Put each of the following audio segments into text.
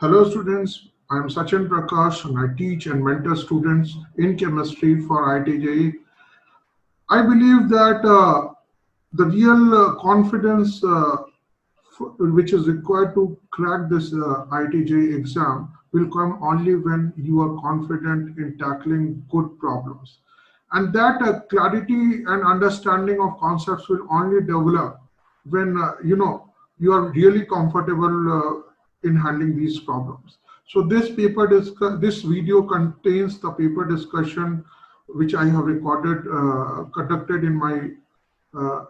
Hello students, I am Sachin Prakash and I teach and mentor students in chemistry for IIT I believe that the real confidence which is required to crack this IIT exam will come only when you are confident in tackling good problems. And that clarity and understanding of concepts will only develop when you are really comfortable in handling these problems. So this video contains the paper discussion which I have conducted in my uh,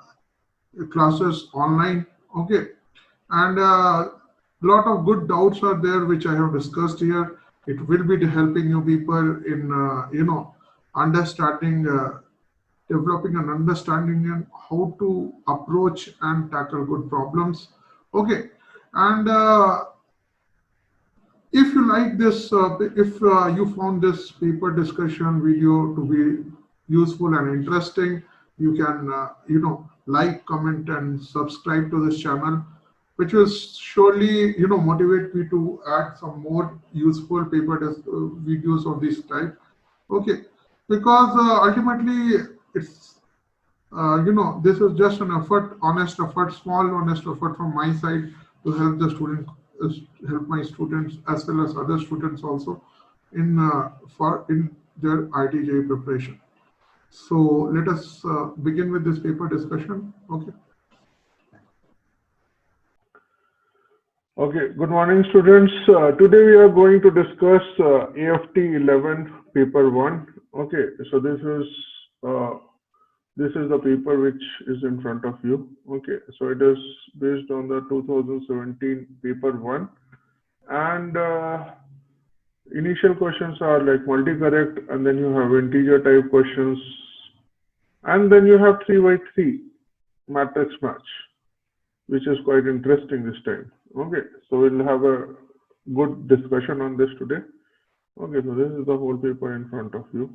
classes online. Okay, and a lot of good doubts are there which I have discussed here. It will be helping you people in understanding, developing an understanding in how to approach and tackle good problems. Okay, and if you like this, if you found this paper discussion video to be useful and interesting, you can, like, comment, and subscribe to this channel, which will surely, motivate me to add some more useful videos of this type. Okay, because ultimately it's this is just an effort, honest effort, small honest effort from my side to help the student, uh, help my students as well as other students also in their ITJ preparation. So let us begin with this paper discussion. Okay. Okay, good morning, students. Today we are going to discuss AFT 11 paper 1. Okay, so uh, this is the paper which is in front of you. Okay, so it is based on the 2017 paper 1, and initial questions are like multi-correct, and then you have integer type questions, and then you have 3 by 3 matrix match, which is quite interesting this time. Okay, so we'll have a good discussion on this today. Okay, so this is the whole paper in front of you.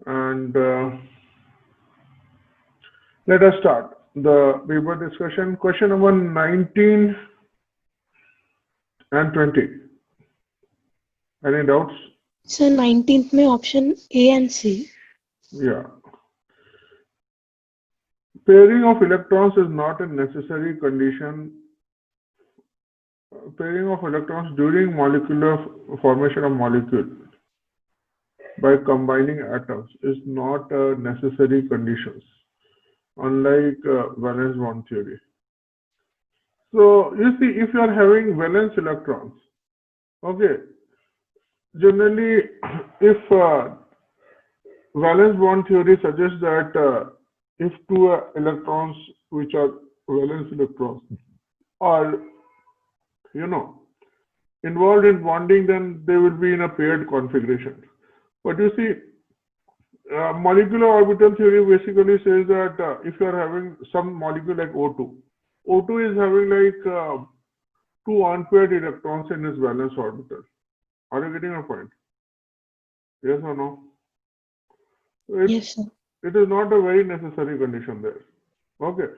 And let us start the paper discussion. Question number 19 and 20. Any doubts? So 19th में option A and C. Yeah. Pairing of electrons is not a necessary condition. Pairing of electrons during molecular formation of molecule by combining atoms is not a necessary conditions, unlike valence bond theory. So you see, if you are having valence electrons, okay, generally, if valence bond theory suggests that if two electrons which are valence electrons are, you know, involved in bonding, then they will be in a paired configuration. But you see, molecular orbital theory basically says that if you are having some molecule like O2, O2 is having like two unpaired electrons in its valence orbital. Are you getting a point? Yes or no? Yes, sir. It is not a very necessary condition there. Okay.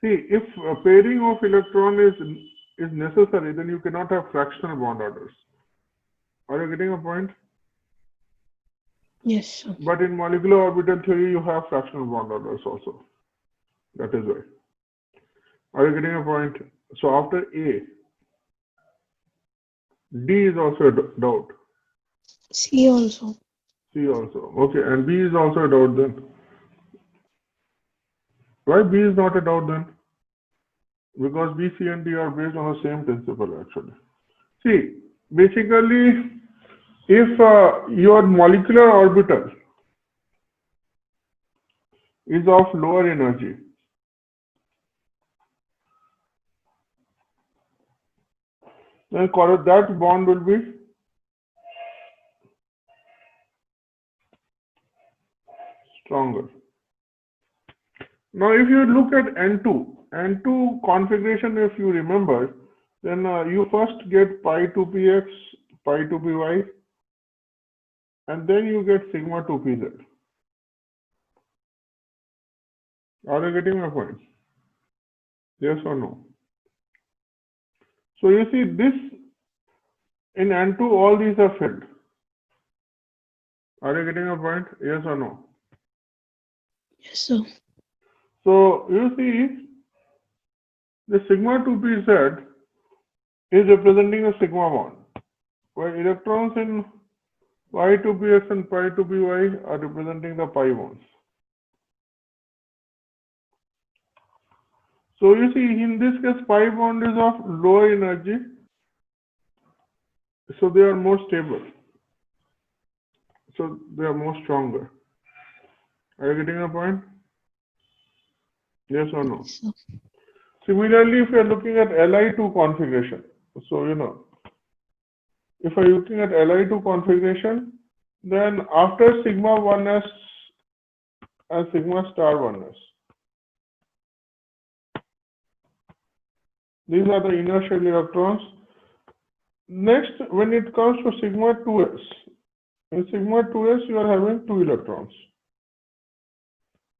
See, if a pairing of electron is necessary, then you cannot have fractional bond orders. Are you getting a point? Yes, sir. But in molecular orbital theory, you have fractional bond orders also. That is why. Are you getting a point? So after A, D is also a doubt. C also. C also. Okay, and B is also a doubt then. Why B is not a doubt then? Because B, C, and D are based on the same principle actually. See, basically, if your molecular orbital is of lower energy, then that bond will be stronger. Now, if you look at N2 configuration, if you remember, then you first get pi 2px, pi 2py, and then you get sigma 2pz. Are you getting my point? Yes or no? So you see this in N2, all these are filled. Are you getting a point? Yes or no? Yes, sir. So you see the sigma 2pz is representing a sigma bond, where electrons in pi2px and pi2py are representing the pi bonds. So you see in this case pi bond is of lower energy, so they are more stable. So they are more stronger. Are you getting a point? Yes or no? Yes, sir. Similarly, if you are looking at Li2 configuration, so if I'm looking at Li2 configuration, then after sigma 1s and sigma star 1s, these are the inertial electrons. Next, when it comes to sigma 2s, in sigma 2s you are having 2 electrons.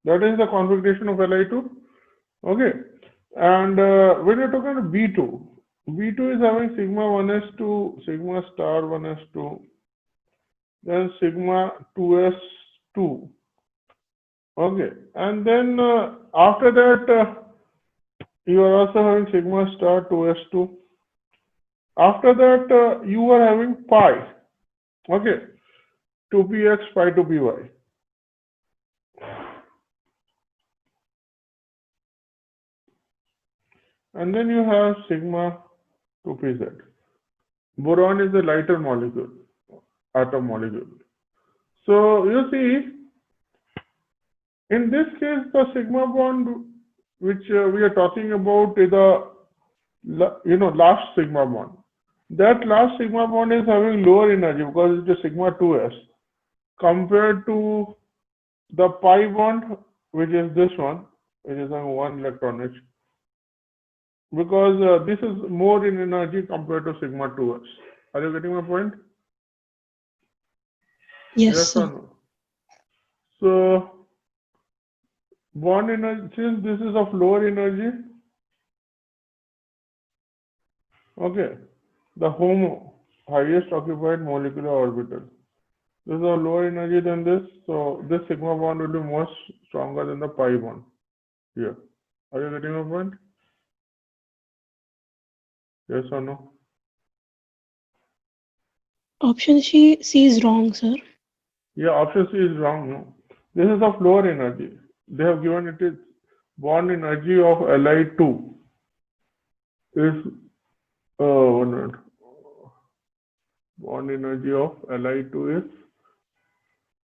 That is the configuration of Li2. Okay. And when you're talking about B2, B2 is having sigma 1s2, sigma star 1s2, then sigma 2s2. Okay. And then after that, you are also having sigma star 2s2. After that, you are having pi. Okay. 2px, pi 2py. And then you have sigma 2pz. Boron is a lighter molecule, atom molecule. So you see, in this case, the sigma bond which we are talking about is the last sigma bond. That last sigma bond is having lower energy because it is sigma 2s compared to the pi bond, which is this one, which is having 1 electron each. Because this is more in energy compared to sigma 2s. Are you getting my point? Yes, or sir. no? So bond energy, since this is of lower energy, okay, the HOMO, highest occupied molecular orbital. This is of lower energy than this, so this sigma bond will be more stronger than the pi bond here. Are you getting my point? Yes or no? Option C is wrong, sir. Yeah, option C is wrong. No, this is of lower energy. They have given it is bond energy of Li2 is 1 minute. Bond energy of Li2 is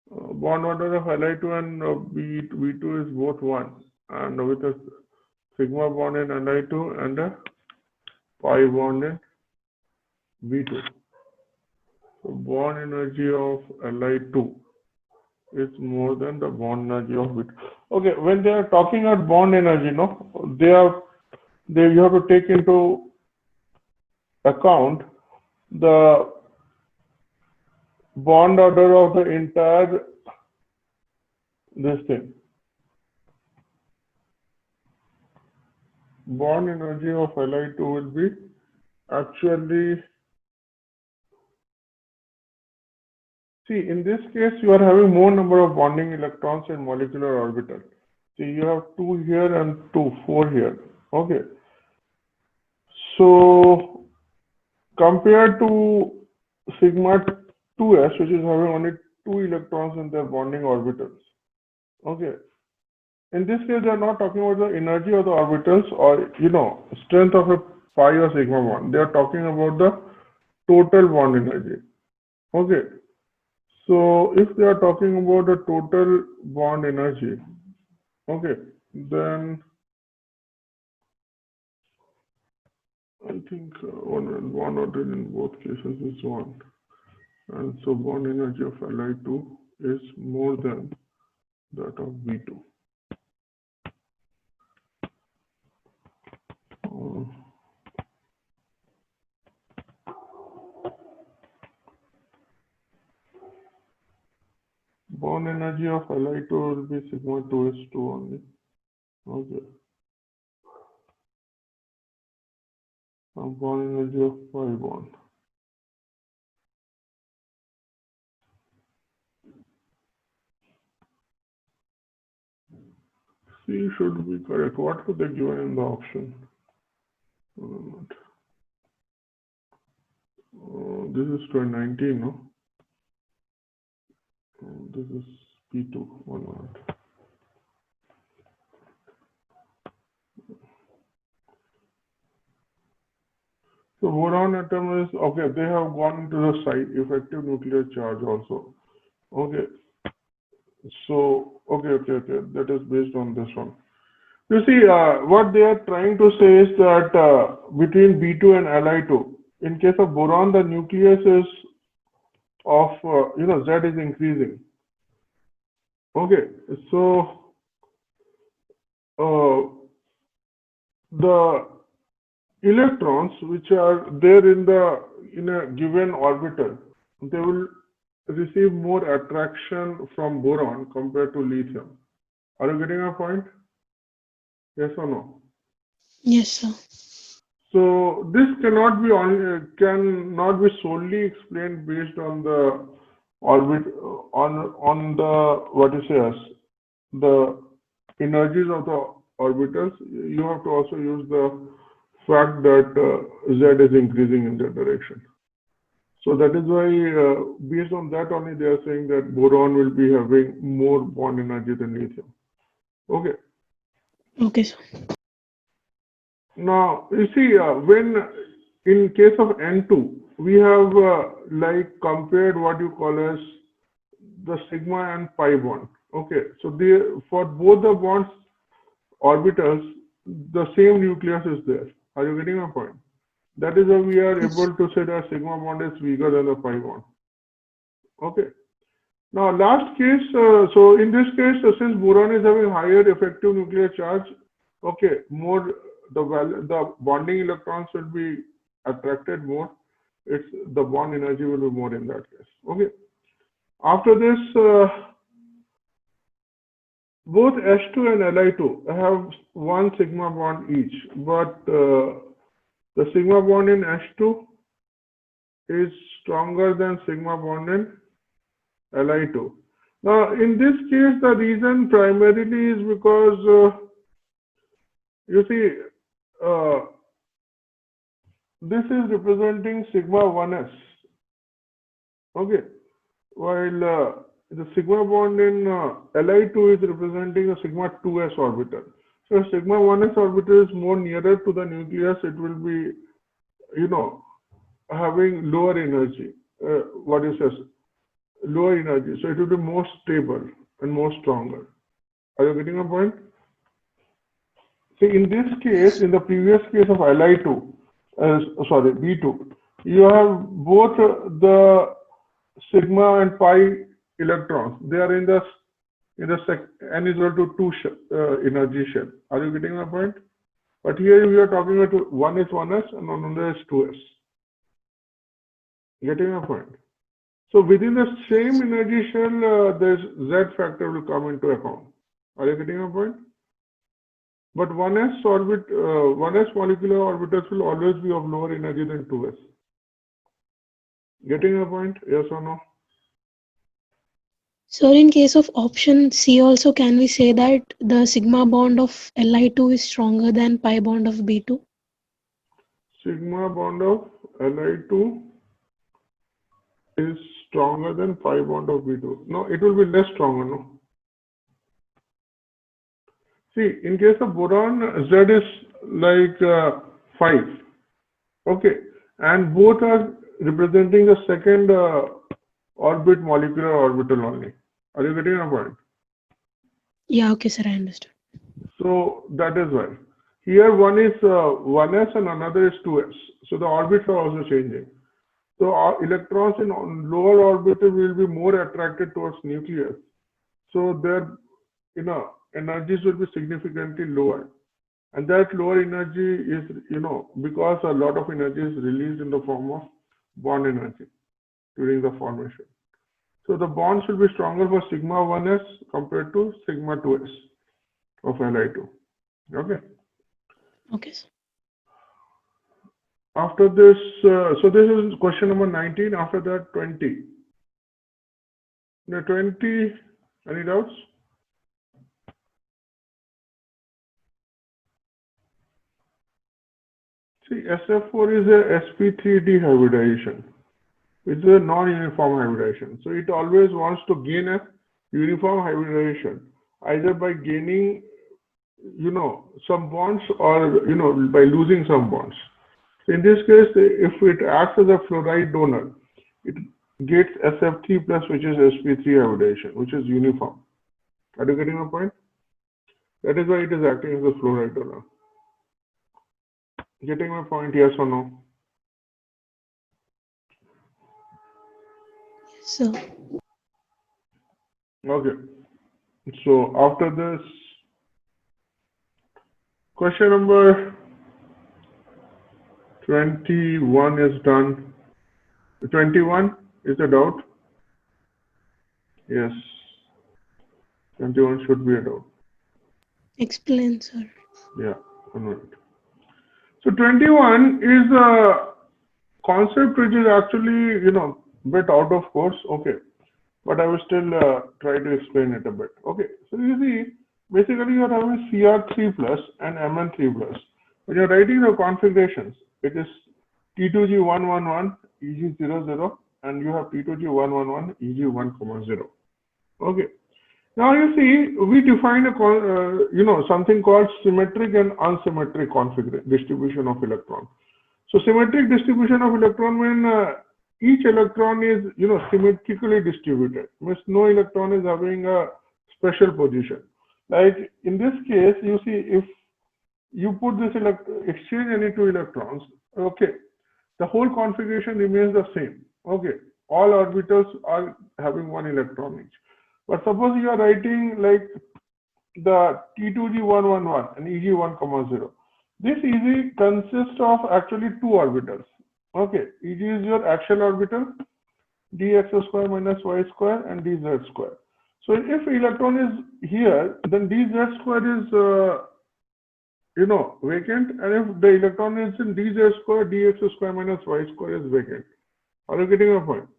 bond order of Li2 and V2 is both 1, and with a sigma bond in Li2 and a pi bond in V2. So bond energy of Li2 is more than the bond energy of V2. Okay, when they are talking about bond energy, you have to take into account the bond order of the entire this thing. Bond energy of Li2 will be actually, see, in this case, you are having more number of bonding electrons in molecular orbital. See, you have 2 here and 4 here. Okay. So, compared to sigma 2s, which is having only 2 electrons in their bonding orbitals. Okay. In this case, they are not talking about the energy of the orbitals or, strength of a pi or sigma bond. They are talking about the total bond energy. Okay. So if they are talking about the total bond energy, okay, then I think bond order in both cases is 1. And so bond energy of Li2 is more than that of V2. Bond energy of Li2 will be sigma 2s2 only. Okay. bond energy of pi bond. C should be correct. What were they given in the option? This is 2019, no? This is P2. 1 minute. So boron atom is, okay, they have gone into the site, effective nuclear charge also. Okay. So, okay, that is based on this one. You see, what they are trying to say is that between B2 and Li2, in case of boron, the nucleus is of, Z is increasing. Okay, so the electrons which are there in a given orbital, they will receive more attraction from boron compared to lithium. Are you getting a point? Yes or no? Yes, sir. So this cannot be solely explained based on the orbit on the what you say the energies of the orbitals. You have to also use the fact that Z is increasing in that direction. So that is why, based on that only, they are saying that boron will be having more bond energy than lithium. Okay. Okay, sir. Now, you see, when in case of N2, we have like compared what you call as the sigma and pi bond. Okay, so for both the bonds orbitals, the same nucleus is there. Are you getting my point? That is how we are able to say that sigma bond is weaker than the pi bond. Okay. Now, last case, so in this case, since boron is having higher effective nuclear charge, okay, more the bonding electrons will be attracted more. The bond energy will be more in that case. Okay. After this, both H2 and Li2 have one sigma bond each, but the sigma bond in H2 is stronger than sigma bond in Li2. Now, in this case, the reason primarily is because you see, this is representing sigma 1s. Okay, while the sigma bond in Li2 is representing a sigma 2s orbital. So, sigma 1s orbital is more nearer to the nucleus. It will be, having lower energy. What is this? Lower energy. So, it will be more stable and more stronger. Are you getting a point? See, in this case, in the previous case of Li2, B2, you have both the sigma and pi electrons. They are in the n is equal to 2 energy shell. Are you getting my point? But here we are talking about one is 1s and another is 2s. Getting my point? So within the same energy shell, this Z factor will come into account. Are you getting my point? But 1s molecular orbitals will always be of lower energy than 2s. Getting a point? Yes or no? So in case of option C also, can we say that the sigma bond of Li2 is stronger than pi bond of B2? Sigma bond of Li2 is stronger than pi bond of B2. No, it will be less stronger, no? See, in case of boron, Z is like 5. Okay, and both are representing the second molecular orbital only. Are you getting my point? Yeah, okay, sir, I understood. So that is why. Here one is 1s and another is 2s. So the orbits are also changing. So our electrons in lower orbital will be more attracted towards nucleus. So their energies will be significantly lower. And that lower energy is, because a lot of energy is released in the form of bond energy during the formation. So the bonds will be stronger for sigma 1s compared to sigma 2s of Li2. Okay. Okay, sir. After this, so this is question number 19. After that, 20. Now 20, any doubts? See, SF4 is a sp3d hybridization. It's a non-uniform hybridization. So it always wants to gain a uniform hybridization, either by gaining, some bonds or, by losing some bonds. So in this case, if it acts as a fluoride donor, it gets SF3 plus, which is sp3 hybridization, which is uniform. Are you getting my point? That is why it is acting as a fluoride donor. Getting my point, yes or no? Yes, sir. Okay. So after this, question number 21 is done. 21 is a doubt? Yes. 21 should be a doubt. Explain, sir. Yeah, 1 minute. So 21 is a concept which is actually, bit out of course. Okay. But I will still try to explain it a bit. Okay. So you see, basically you're having Cr3 plus and Mn3 plus. When you're writing the configurations, it is T2G111, EG00, and you have T2G111, EG1,0. Okay. Now you see, we define a something called symmetric and unsymmetric distribution of electron. So symmetric distribution of electron when each electron is symmetrically distributed, means no electron is having a special position. Like in this case, you see, if you put this exchange any two electrons, okay, the whole configuration remains the same. Okay, all orbitals are having one electron each. But suppose you are writing like the T2G111 and EG1,0. This EG consists of actually two orbitals. Okay, EG is your axial orbital, dx square minus y square and dz square. So if electron is here, then dz square is vacant, and if the electron is in dz square, dx square minus y square is vacant. Are you getting my point?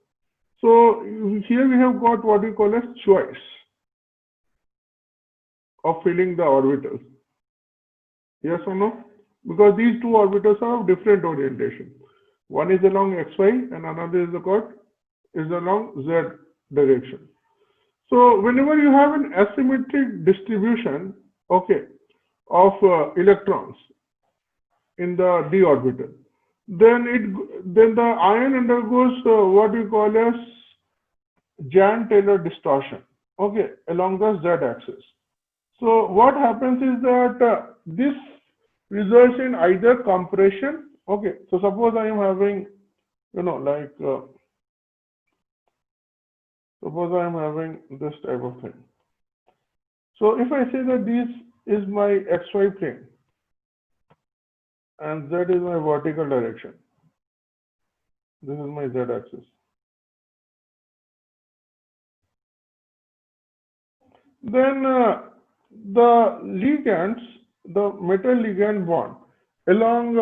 So here we have got what we call as choice of filling the orbitals. Yes or no? Because these two orbitals are of different orientation. One is along xy and another is along z direction. So whenever you have an asymmetric distribution, okay, of electrons in the d orbital, then the ion undergoes what we call as Jahn-Taylor distortion, okay, along the z-axis. So what happens is that this results in either compression. Okay, so suppose I am having, suppose I am having this type of thing. So if I say that this is my xy plane and z is my vertical direction, this is my z-axis. Then the ligands, the metal ligand bond along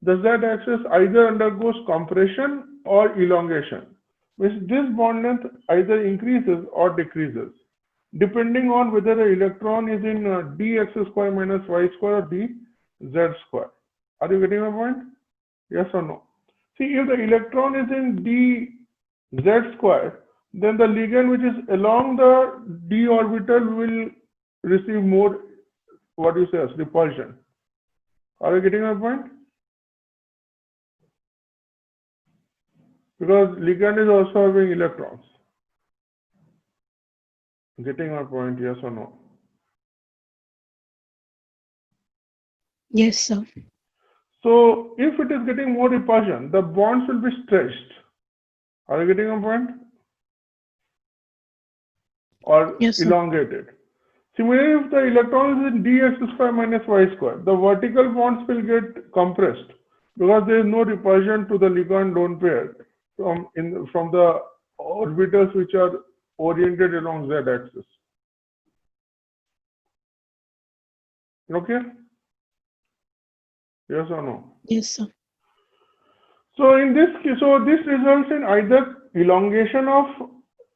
the z-axis either undergoes compression or elongation. Means this bond length either increases or decreases depending on whether the electron is in dx square minus y square or dz square. Are you getting my point? Yes or no? See, if the electron is in dz square, then the ligand which is along the d orbital will receive more, what you say, as repulsion. Are you getting my point? Because ligand is also having electrons. Getting my point, yes or no? Yes, sir. So if it is getting more repulsion, the bonds will be stretched. Are you getting my point? Or Yes, sir. elongated. Similarly, if the electron is in dx square minus y square, the vertical bonds will get compressed because there is no repulsion to the ligand lone pair from the orbitals which are oriented along z-axis. Okay? Yes or no? Yes, sir. So in this case, so this results in either elongation of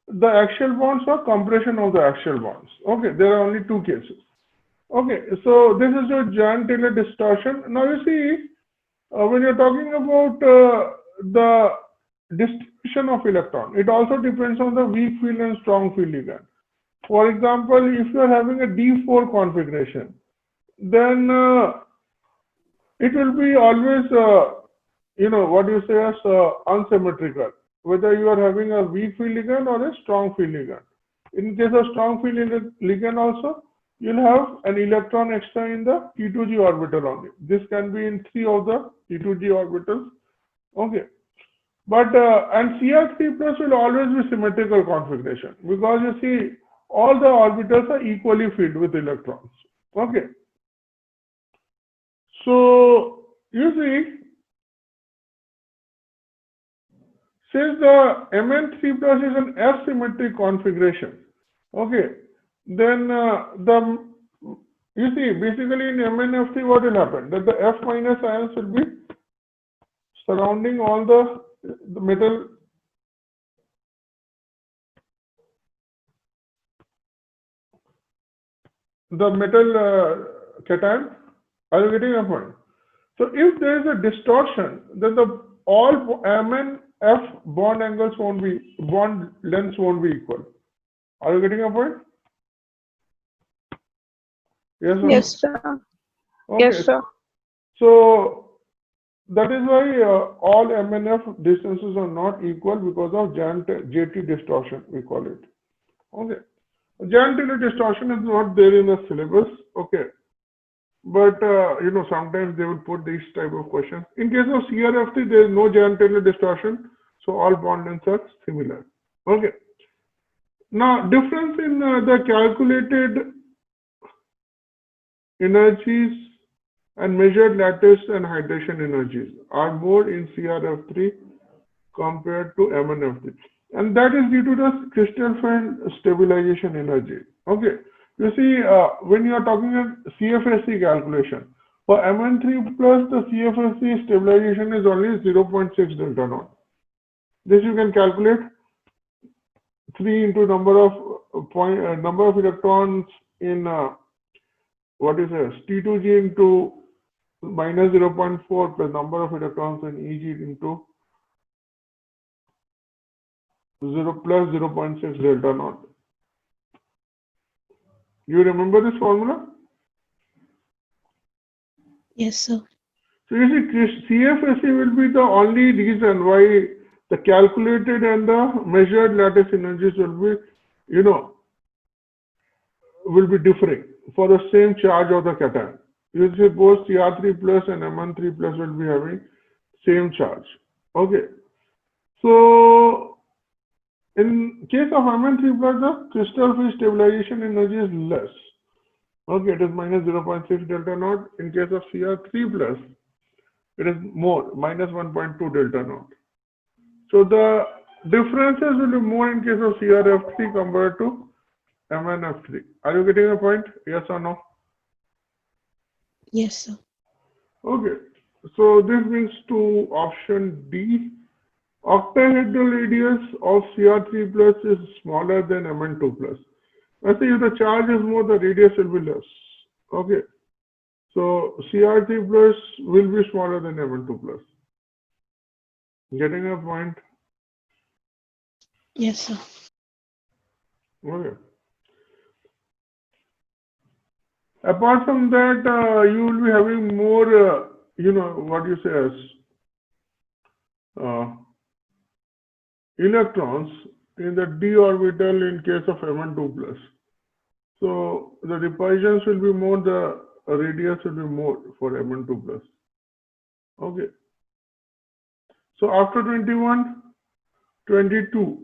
the axial bonds or compression of the axial bonds. Okay, there are only two cases. Okay, so this is your Jahn-Taylor distortion. Now you see, when you're talking about the distribution of electron, it also depends on the weak field and strong field ligand. For example, if you are having a D4 configuration, then it will be always, what you say as unsymmetrical, whether you are having a weak field ligand or a strong field ligand. In case of strong field ligand also, you'll have an electron extra in the T2G orbital only. This can be in 3 of the T2G orbitals. Okay. But, and Cr3 plus will always be symmetrical configuration, because you see, all the orbitals are equally filled with electrons. Okay. So, you see, since the Mn3 plus is an F symmetric configuration, okay, then you see, basically in MnF3 what will happen? That the F minus ions will be surrounding all the metal cation. Are you getting a point? So if there is a distortion, then all MnF bond lengths won't be equal. Are you getting a point? Yes or no? Yes, sir. Okay. Yes, sir. So that is why all MnF distances are not equal, because of JT distortion, we call it. Okay. Jahn-Taylor distortion is not there in the syllabus. Okay. But, sometimes they would put these type of questions. In case of CRF3, there is no Jahn-Taylor distortion. So all bond lengths are similar. Okay. Now, difference in the calculated energies and measured lattice and hydration energies are more in CRF3 compared to MnF3. And that is due to the crystal field stabilization energy. Okay. You see, when you are talking about CFSE calculation, for Mn3 plus, the CFSE stabilization is only 0.6 delta naught. This you can calculate 3 into number of electrons in T2G into minus 0.4 plus number of electrons in EG into 0 plus 0.6 delta naught. You remember this formula? Yes, sir. So you see, CFSE will be the only reason why the calculated and the measured lattice energies will be, will be differing for the same charge of the cation. You see, both Cr3 plus and Mn3 plus will be having same charge. Okay. So in case of Mn3 plus, the crystal field stabilization energy is less. Okay, it is minus 0.6 delta naught. In case of Cr3 plus, it is more, minus 1.2 delta naught. So the differences will be more in case of CRF3 compared to MnF3. Are you getting a point? Yes or no? Yes, sir. Okay. So this brings to option D. Octahedral radius of Cr3 plus is smaller than Mn2 plus. I say if the charge is more, the radius will be less. Okay. So Cr3 plus will be smaller than Mn2 plus. Getting a point? Yes, sir. Okay. Apart from that, you will be having more, what you say as electrons in the d orbital in case of Mn2 plus. So the repulsions will be more, the radius will be more for Mn2 plus. Okay. So after 21, 22.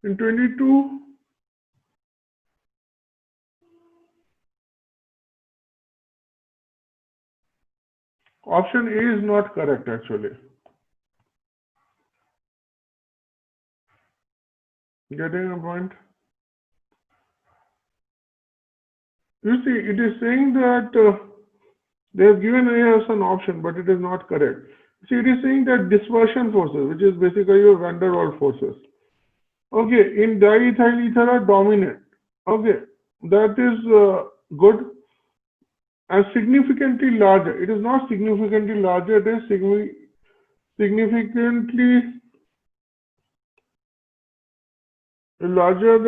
In 22, option A is not correct actually. Getting a point? You see, it is saying that They have given A as an option, but it is not correct. See, it is saying that dispersion forces, which is basically your van der Waals forces. Okay, in diethyl ether are dominant. Okay, that is good. And significantly larger. It is not significantly larger, it is significantly larger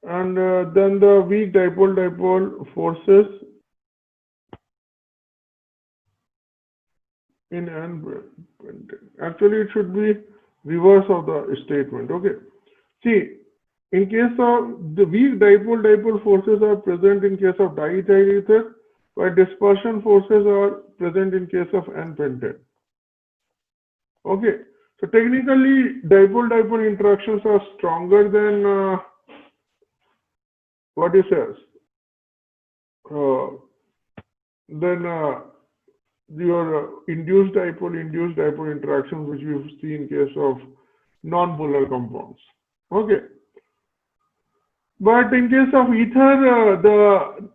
than the weak dipole forces in n. Actually, it should be reverse of the statement. Okay. See, in case of the weak dipole forces are present in case of diethyl ether, while dispersion forces are present in case of n-pentane. Okay. So technically, dipole interactions are stronger than what it says. Then your induced dipole interactions, which we see in case of non-polar compounds. Okay. But in case of ether, the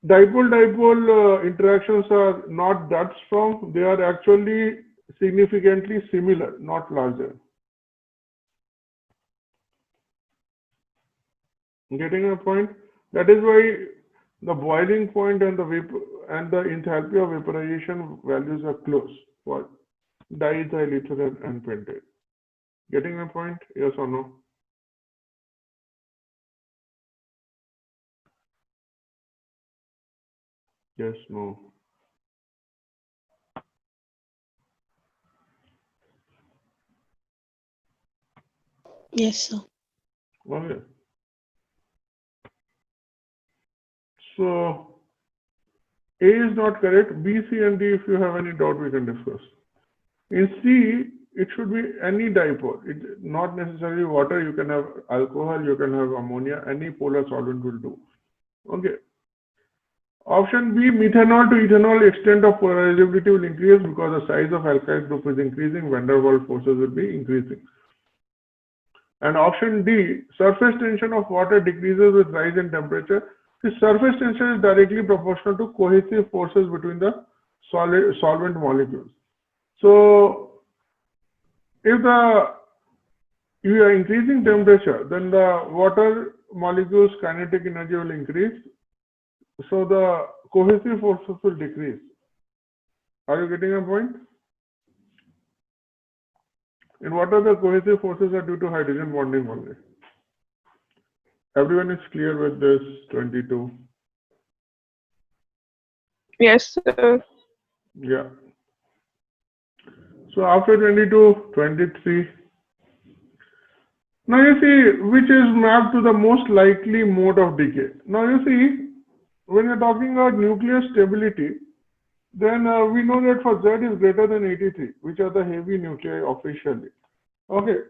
dipole interactions are not that strong. They are actually significantly similar, not larger. Getting a point? That is why the boiling point and the enthalpy of vaporization values are close for diethyl ether and pentane. Getting my point? Yes or no? Yes, no. Yes, sir. Okay. So A is not correct. B, C, and D, if you have any doubt, we can discuss. In C, it should be any dipole. It not necessarily water. You can have alcohol, you can have ammonia, any polar solvent will do. Okay. Option B, methanol to ethanol extent of polarizability will increase because the size of alkyl group is increasing, van der Waals forces will be increasing. And option D, surface tension of water decreases with rise in temperature. The surface tension is directly proportional to cohesive forces between the solvent molecules. So, if you are increasing temperature, then the water molecules kinetic energy will increase. So the cohesive forces will decrease. Are you getting a point? And what are the cohesive forces are due to hydrogen bonding only? Everyone is clear with this 22? Yes, sir. Yeah. So after 22, 23. Now you see which is mapped to the most likely mode of decay. Now you see, when you're talking about nuclear stability, then we know that for Z is greater than 83, which are the heavy nuclei officially. Okay.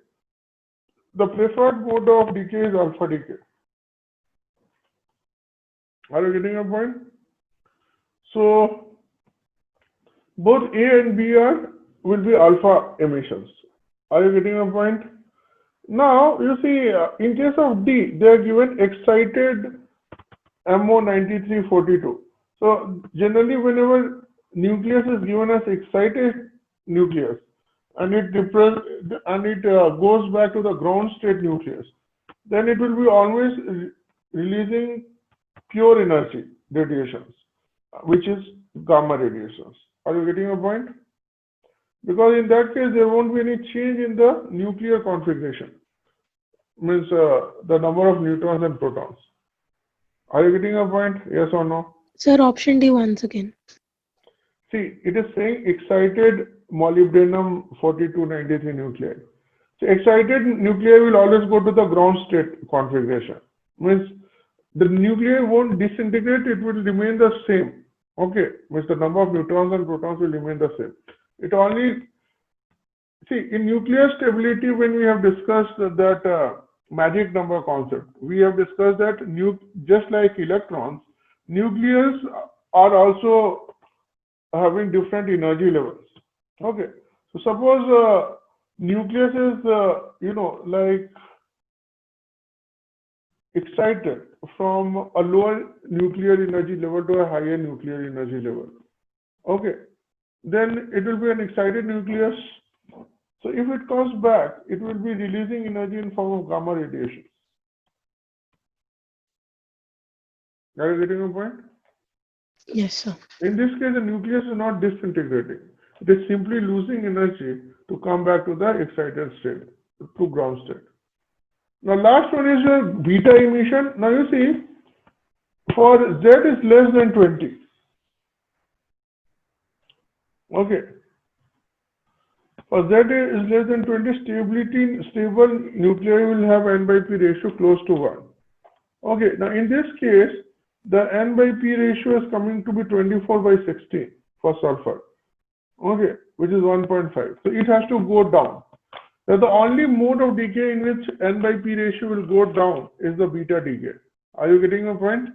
The preferred mode of decay is alpha decay. Are you getting a point? So both A and B will be alpha emissions. Are you getting a point? Now you see, in case of D, they are given excited MO9342. So generally, whenever nucleus is given as excited nucleus, and it goes back to the ground state nucleus, then it will be always releasing pure energy radiations, which is gamma radiations. Are you getting a point? Because in that case, there won't be any change in the nuclear configuration, means the number of neutrons and protons. Are you getting a point? Yes or no? Sir, option D once again. See, it is saying excited molybdenum 4293 nuclei. So excited nuclei will always go to the ground state configuration. Means the nuclei won't disintegrate, it will remain the same. Okay, means the number of neutrons and protons will remain the same. It only, see, in nuclear stability, when we have discussed that magic number concept, we have discussed that just like electrons, nucleus are also having different energy levels. Okay, so suppose nucleus is, like excited from a lower nuclear energy level to a higher nuclear energy level. Okay, then it will be an excited nucleus. So if it comes back, it will be releasing energy in form of gamma radiation. Are you getting my point? Yes, sir. In this case, the nucleus is not disintegrating. It is simply losing energy to come back to the excited state, to ground state. Now, last one is your beta emission. Now, you see, for Z is less than 20. Okay. For Z is less than 20, stable nuclei will have N by P ratio close to 1. Okay. Now, in this case, the N by P ratio is coming to be 24 by 16 for sulfur. Okay, which is 1.5. So it has to go down. Now the only mode of decay in which N by P ratio will go down is the beta decay. Are you getting my point?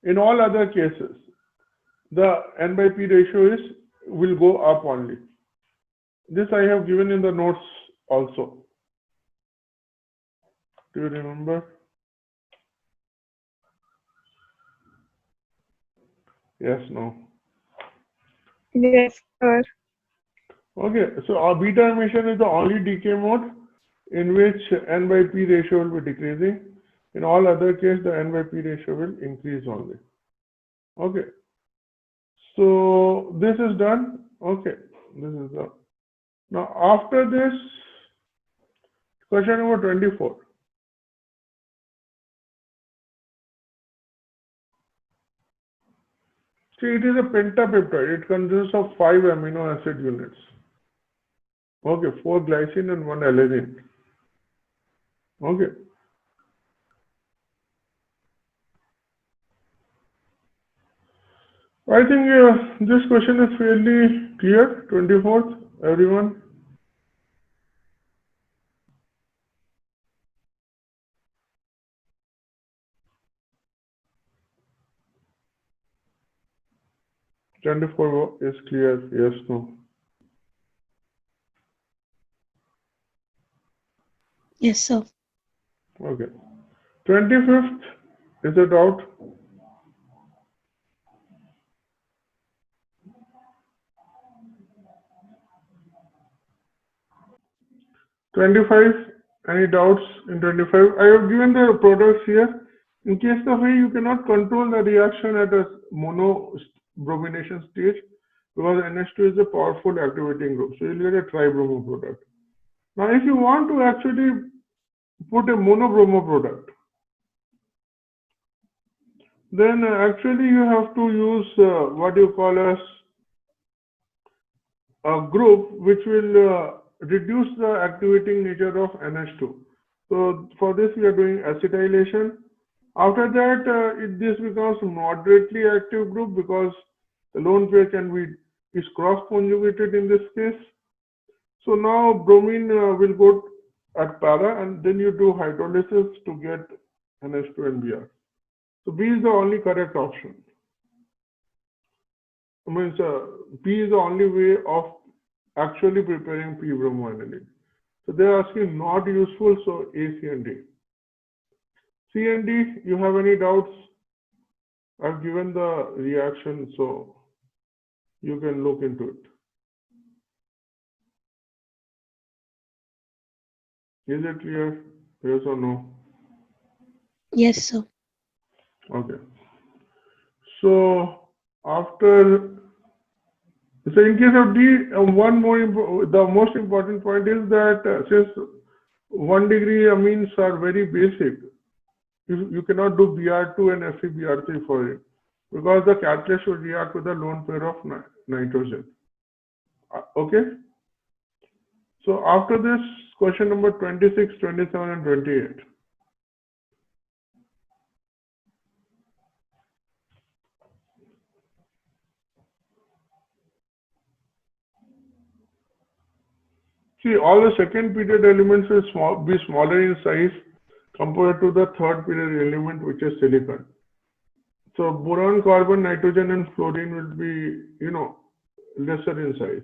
In all other cases, the N by P ratio will go up only. This I have given in the notes also. Do you remember? Yes, no. Yes, sir. Okay, so our beta emission is the only decay mode in which N by P ratio will be decreasing. In all other cases, the N by P ratio will increase only. Okay, so this is done. Okay, this is done. Now, after this, question number 24. See, it is a pentapeptide. It consists of 5 amino acid units. Okay, 4 glycine and 1 alanine. Okay. I think this question is fairly clear. 24th, everyone. Is clear. Yes, no. Yes, sir. Okay. 25th is a doubt. Any doubts in 25? I have given the products here. In case of A, you cannot control the reaction at a monobromination stage because NH2 is a powerful activating group. So you'll get a tribromo product. Now, if you want to actually put a monobromo product, then actually you have to use what you call as a group which will reduce the activating nature of NH2. So for this we are doing acetylation. After that this becomes moderately active group because the lone pair is cross conjugated in this case. So now bromine will go at para and then you do hydrolysis to get NH2 and Br. So B is the only correct option. I mean, B is the only way of actually preparing p-bromoaniline. So they're asking not useful, so A, C, and D. C and D, you have any doubts? I've given the reaction, so you can look into it. Is it clear? Yes or no? Yes, sir. Okay. So after, so in case of D, the most important point is that since 1 degree amines are very basic, you cannot do Br2 and FeBr3 for it because the catalyst will react with the lone pair of nitrogen. Okay. So after this, question number 26, 27, and 28. See, all the second period elements will be smaller in size compared to the third period element, which is silicon. So boron, carbon, nitrogen, and fluorine will be, lesser in size.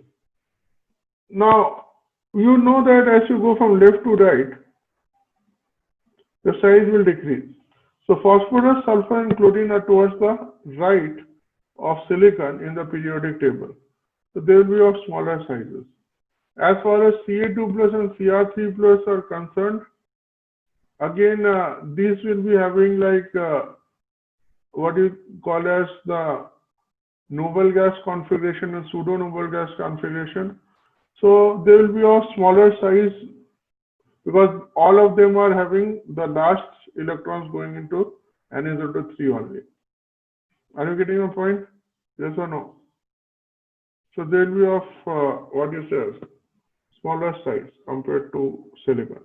Now, you know that as you go from left to right, the size will decrease. So phosphorus, sulfur, and chlorine are towards the right of silicon in the periodic table. So they will be of smaller sizes. As far as Ca2 plus and Cr3 plus are concerned, again, these will be having like what you call as the noble gas configuration and pseudo noble gas configuration. So they will be of smaller size because all of them are having the last electrons going into NaSO3 only. Are you getting a point? Yes or no? So they will be of what you say, smaller size compared to silicon.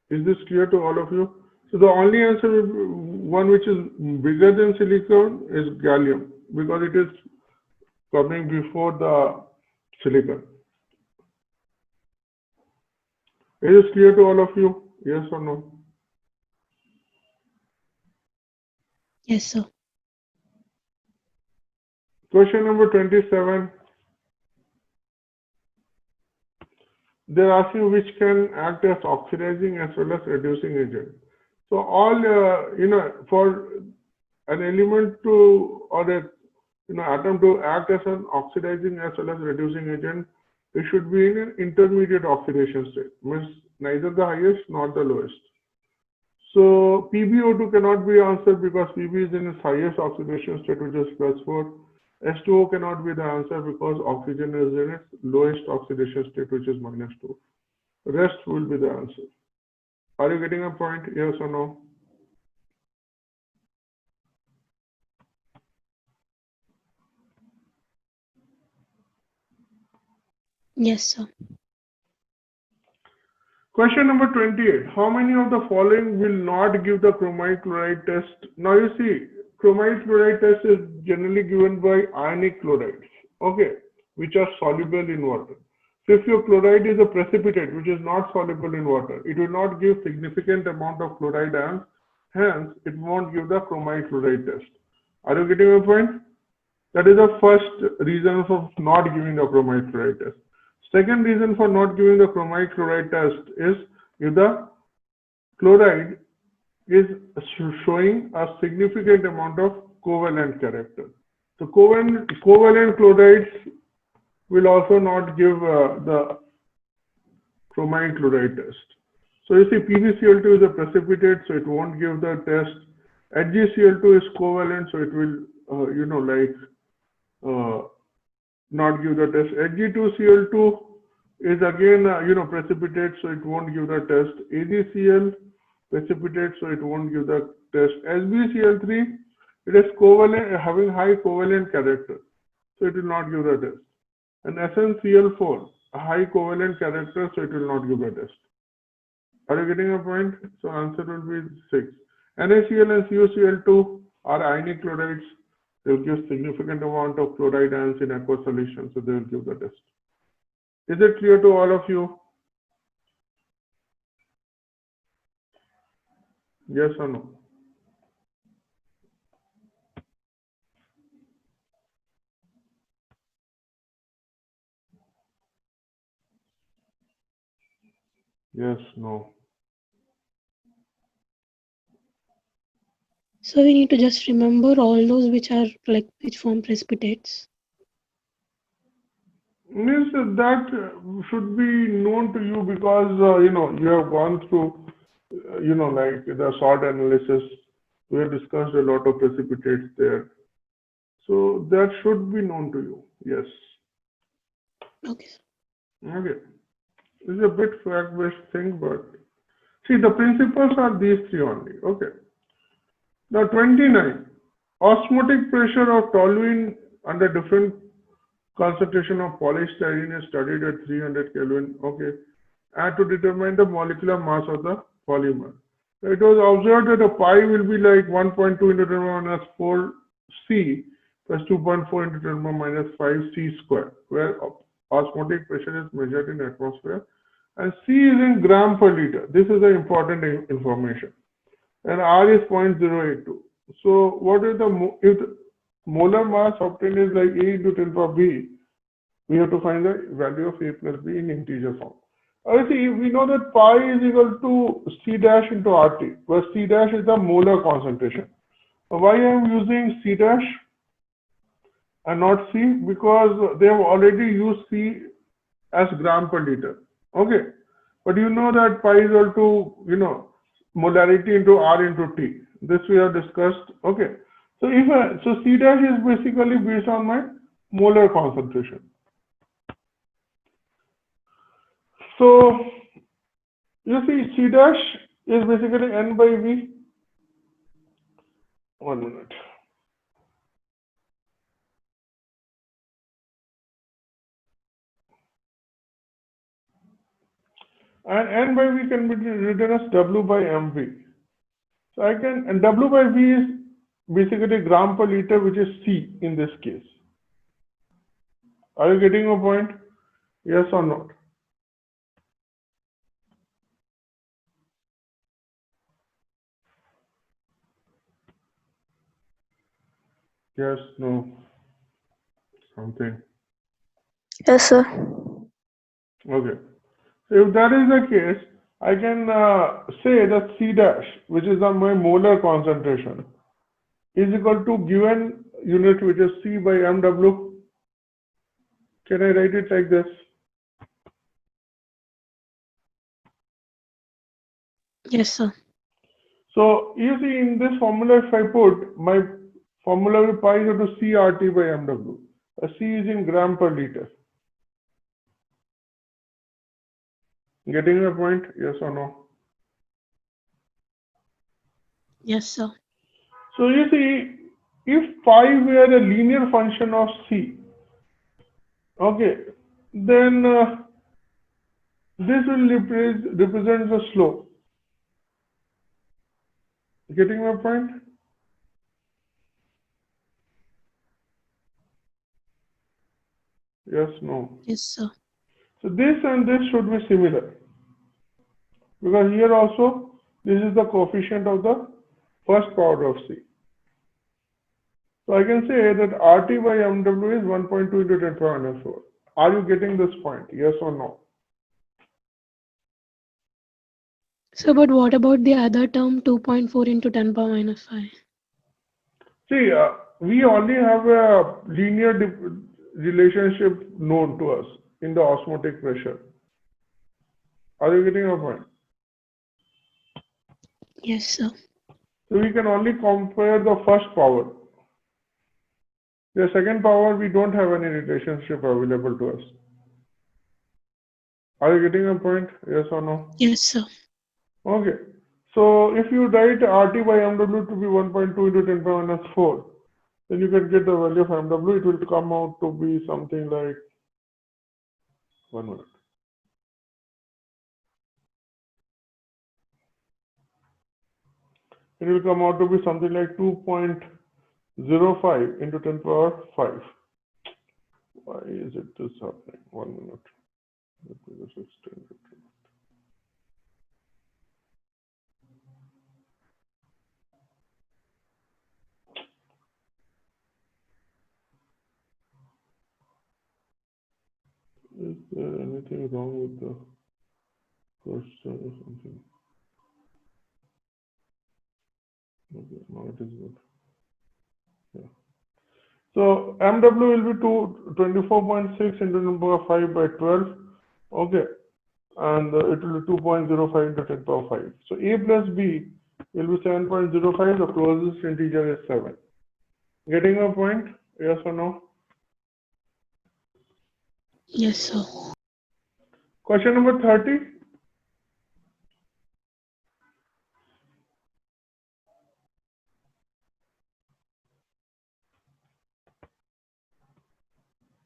Is this clear to all of you? So the only answer, one which is bigger than silicon, is gallium because it is coming before the silicon. Is this clear to all of you? Yes or no? Yes, sir. Question number 27. They're asking which can act as oxidizing as well as reducing agent. So all, for an element to, or a atom to act as an oxidizing as well as reducing agent, it should be in an intermediate oxidation state, means neither the highest nor the lowest. So PbO2 cannot be answered because Pb is in its highest oxidation state, which is +4. H2O cannot be the answer because oxygen is in its lowest oxidation state, which is -2. Rest will be the answer. Are you getting a point? Yes or no? Yes, sir. Question number 28. How many of the following will not give the chromite chloride test? Now you see, chromite chloride test is generally given by ionic chlorides, okay, which are soluble in water. So if your chloride is a precipitate which is not soluble in water, it will not give significant amount of chloride ions, hence it won't give the chromite chloride test. Are you getting my point? That is the first reason for not giving the chromite chloride test. Second reason for not giving the chromite chloride test is if the chloride is showing a significant amount of covalent character. So covalent chlorides will also not give the chromite chloride test. So you see PbCl2 is a precipitate, so it won't give the test. HgCl2 is covalent, so it will not give the test. Hg2Cl2 is again precipitate, so it won't give the test. AgCl precipitate, so it won't give the test. SbCl3, it is covalent, having high covalent character, so it will not give the test. And SnCl4, a high covalent character, so it will not give the test. Are you getting a point? So answer will be 6. NaCl and CuCl2 are ionic chlorides. They will give significant amount of chloride ions in aqueous solution, so they will give the test. Is it clear to all of you? Yes or no? Yes, no. So we need to just remember all those which form precipitates. Means that should be known to you because you have gone through like the salt analysis. We have discussed a lot of precipitates there, so that should be known to you. Yes. Okay. Okay. This is a bit fact-based thing, but see, the principles are these three only. Okay. Now 29. Osmotic pressure of toluene under different concentration of polystyrene is studied at 300 Kelvin. Okay. And to determine the molecular mass of the polymer. It was observed that a pi will be like 1.2 into 10 - 4 C plus 2.4 into 10 - 5 C square, where osmotic pressure is measured in atmosphere. And C is in gram per liter. This is the important information. And R is 0.082. So what is the, molar mass obtained is like A into 10 power B. We have to find the value of A plus B in integer form. See, we know that pi is equal to C dash into RT, where C dash is the molar concentration. Why I am using C dash and not C? Because they have already used C as gram per liter. Okay. But you know that pi is equal to, molarity into R into T. This we have discussed. Okay. So so C dash is basically based on my molar concentration. So you see, C dash is basically N by V. 1 minute. And N by V can be written as W by MV. So and W by V is basically gram per liter, which is C in this case. Are you getting a point? Yes or not? Yes, no, something. Yes, sir. Okay. So if that is the case, I can say that C dash, which is my molar concentration, is equal to given unit, which is C by MW. Can I write it like this? Yes, sir. So you see, in this formula, if I put my formula with pi is equal to CRT by MW. C is in gram per liter. Getting the point? Yes or no? Yes, sir. So you see, if pi were a linear function of C, okay, then this will represent the slope. Getting my point? Yes, no. Yes, sir. So this and this should be similar, because here also this is the coefficient of the first power of C. So I can say that RT by MW is 1.2 into 10 power minus 4. Are you getting this point? Yes or no? So, but what about the other term, 2.4 into 10 power minus 5? See, we only have a linear relationship known to us in the osmotic pressure. Are you getting a point? Yes, sir. So we can only compare the first power. The second power, we don't have any relationship available to us. Are you getting a point? Yes or no? Yes, sir. Okay. So if you write RT by MW to be 1.2 into 10 power minus 4, then you can get the value of MW. It will come out to be something like 1 minute. It will come out to be something like 2.05 into 10 power 5. Why is it this happening? 1 minute. Let me just extend it. Is there anything wrong with the cursor or something? Okay, now it is good. Yeah. So MW will be 24.6 into 10 power 5 by 12. Okay. And it will be 2.05 into 10 power 5. So A plus B will be 7.05. The closest integer is 7. Getting a point? Yes or no? Yes, sir. Question number 30.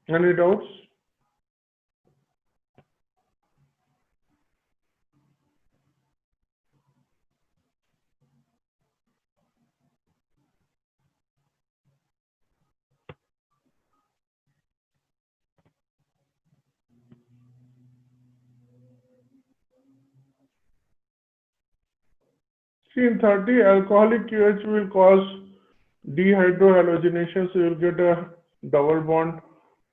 Any doubts? See, in 30, alcoholic QH will cause dehydrohalogenation, so you'll get a double bond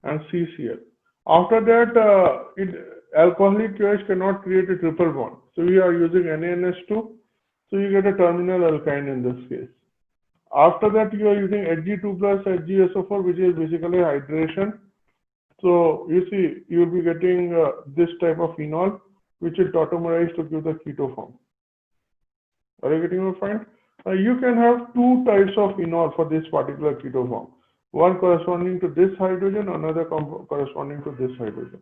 and CCl. After that, alcoholic pH cannot create a triple bond. So we are using NaNH2, so you get a terminal alkyne in this case. After that, you are using Hg2 plus HgSO4, which is basically hydration. So you see, you will be getting this type of phenol, which is tautomerize to give the keto form. Are you getting my point? You can have two types of phenol for this particular keto form. One corresponding to this hydrogen, another corresponding to this hydrogen.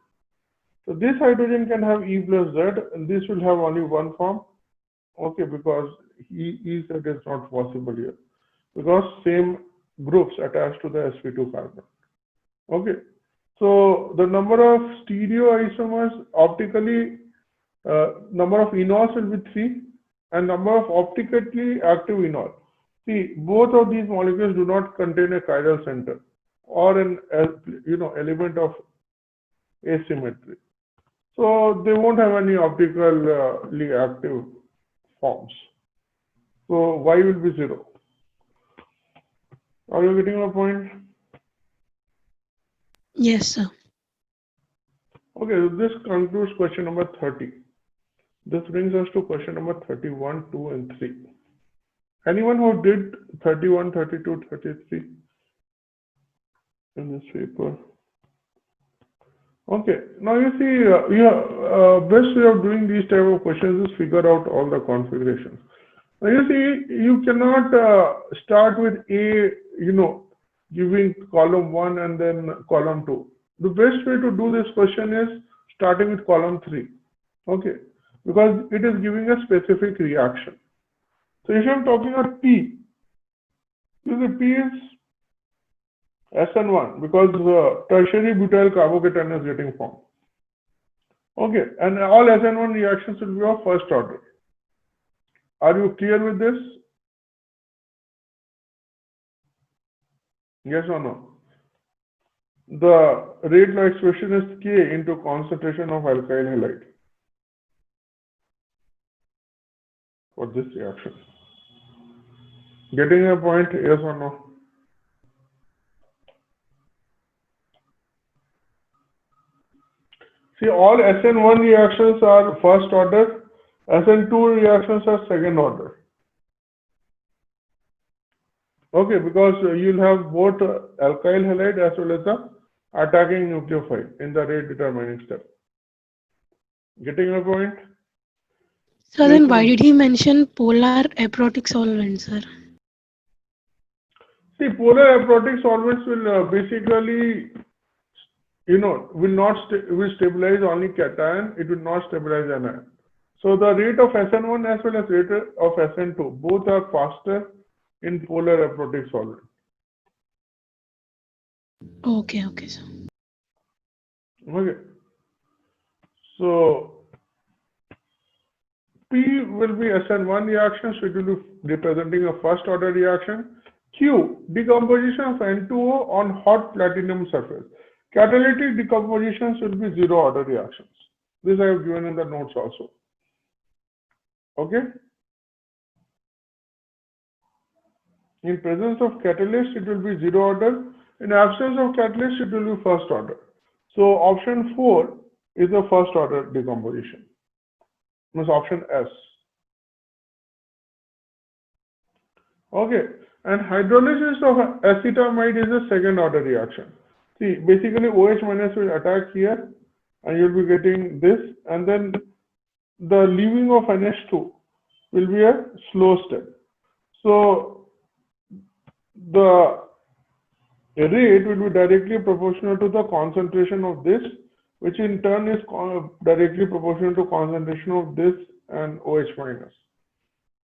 So this hydrogen can have E plus Z, and this will have only one form. Okay, because EZ is not possible here, because same groups attached to the sp2 carbon. Okay, so the number of stereoisomers optically, number of enols will be 3, and number of optically active enol. See, both of these molecules do not contain a chiral center or an element of asymmetry, so they won't have any optically active forms. So Y will be 0. Are you getting my point? Yes, sir. Okay, so this concludes question number 30. This brings us to question number 31, 2, and 3. Anyone who did 31, 32, 33 in this paper? Okay, now you see, best way of doing these type of questions is figure out all the configurations. Now you see, you cannot start with A, giving column 1 and then column 2. The best way to do this question is starting with column 3. Okay, because it is giving a specific reaction. So if I'm talking about P, you see P is SN1 because tertiary butyl carbocation is getting formed. Okay, and all SN1 reactions will be of first order. Are you clear with this? Yes or no? The rate law expression is K into concentration of alkyl halide for this reaction. Getting a point, yes or no? See, all SN1 reactions are first order, SN2 reactions are second order. Okay, because you'll have both alkyl halide as well as the attacking nucleophile in the rate determining step. Getting a point? So then why did he mention polar aprotic solvent, sir? See, polar aprotic solvents will basically, will stabilize only cation, it will not stabilize anion. So the rate of SN1 as well as rate of SN2, both are faster in polar aprotic solvent. Okay, sir. Okay. So P will be SN1 reaction, so it will be representing a first order reaction. Q, decomposition of N2O on hot platinum surface. Catalytic decompositions will be zero order reactions. This I have given in the notes also. Okay. In presence of catalyst, it will be zero order. In absence of catalyst, it will be first order. So option 4 is the first order decomposition. Means option S. Okay. And hydrolysis of acetamide is a second order reaction. See, basically OH minus will attack here and you'll be getting this, and then the leaving of NH2 will be a slow step. So the rate will be directly proportional to the concentration of this, which in turn is directly proportional to concentration of this and OH minus.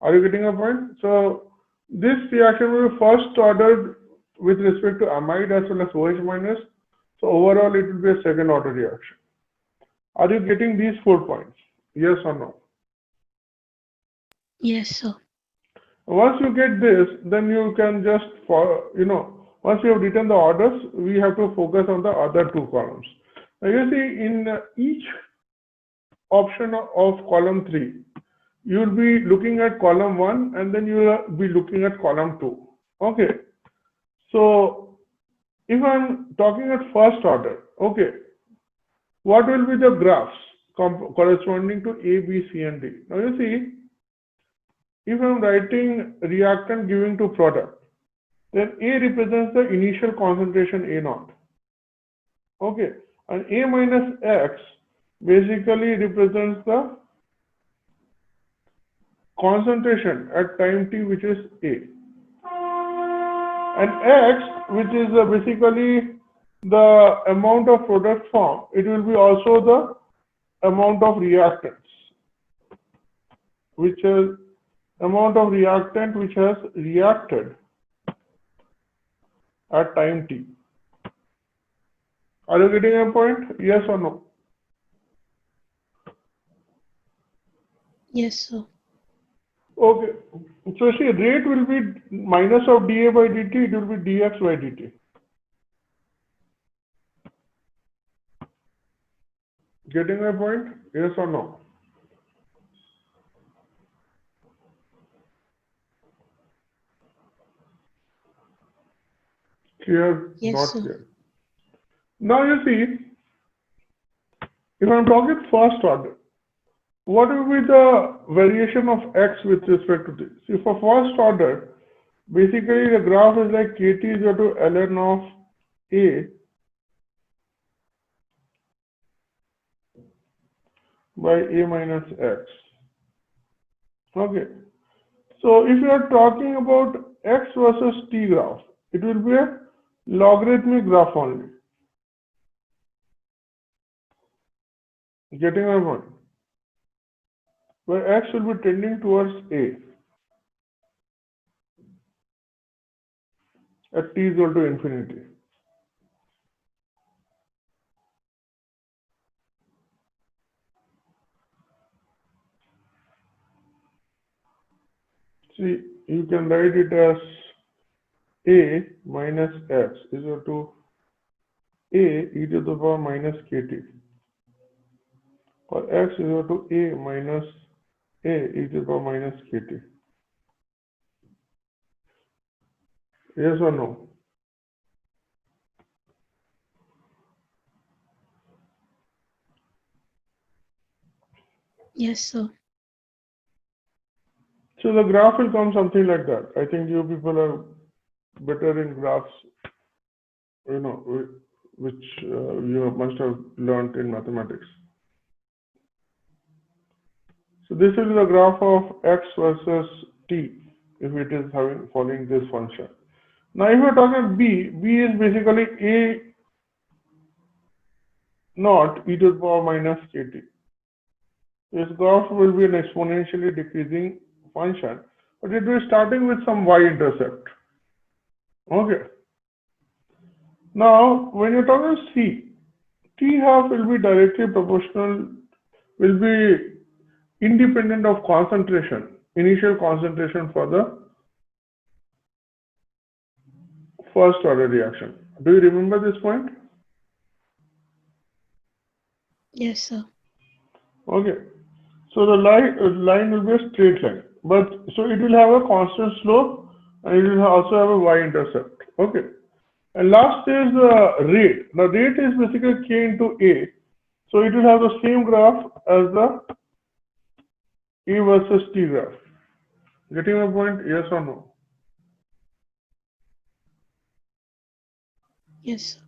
Are you getting a point? So this reaction will be first ordered with respect to amide as well as OH minus. So overall it will be a second order reaction. Are you getting these 4 points? Yes or no? Yes, sir. Once you get this, then you can just, once you have written the orders, we have to focus on the other 2 columns. Now you see, in each option of column 3, you will be looking at column 1 and then you will be looking at column 2. Okay, so if I'm talking at first order, okay, what will be the graphs corresponding to A, B, C, and D? Now you see, if I'm writing reactant giving to product, then A represents the initial concentration A naught. Okay, and A minus X basically represents the concentration at time t, which is A. And X, which is basically the amount of product formed, it will be also the amount of reactants, which is amount of reactant which has reacted at time t. Are you getting a point? Yes or no? Yes, sir. Okay. So see, rate will be minus of dA by dt, it will be dx by dt. Getting my point? Yes or no? Clear? Yes, Not sir. clear. Now you see, if I'm talking first order, what will be the variation of x with respect to this? See, for first order, basically the graph is like kt is equal to ln of a by a minus x. Okay. So if you are talking about x versus t graph, it will be a logarithmic graph only. Getting my point? Where x will be tending towards a at t is equal to infinity. See, you can write it as a minus x is equal to a e to the power minus kt, or x is equal to a minus a e to the power minus kt. Yes or no? Yes, sir. So the graph will come something like that. I think you people are better in graphs, you know, which you must have learned in mathematics. So this is the graph of x versus t if it is following this function. Now if we are talking b, b is basically a naught e to the power minus kt. This graph will be an exponentially decreasing function, but it will be starting with some y-intercept. Okay. Now, when you're talking C, T half will be directly proportional, will be independent of concentration, initial concentration for the first order reaction. Do you remember this point? Yes, sir. Okay. So the line will be a straight line, but so it will have a constant slope and it will also have a y-intercept. Okay. And last is the rate. Now rate is basically k into a. So it will have the same graph as the A versus T graph. Getting my point? Yes or no? Yes, sir.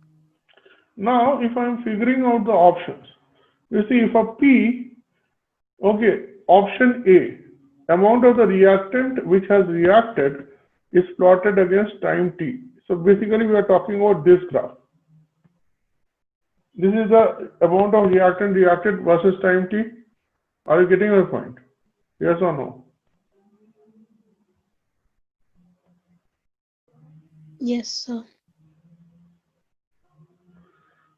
Now, if I'm figuring out the options, you see, if a P, okay, option A, amount of the reactant which has reacted is plotted against time t. So basically, we are talking about this graph. This is the amount of reactant reacted versus time t. Are you getting my point? Yes or no? Yes, sir.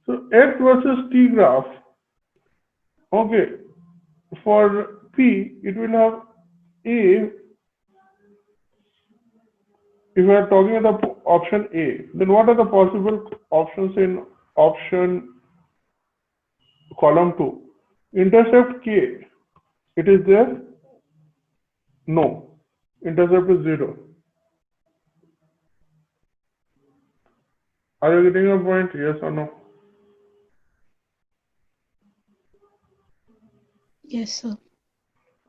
So X versus T graph, okay, for P, it will have A. If we are talking about option A, then what are the possible options in option column 2? Intercept K, it is there? No. Intercept is 0. Are you getting a point? Yes or no? Yes, sir.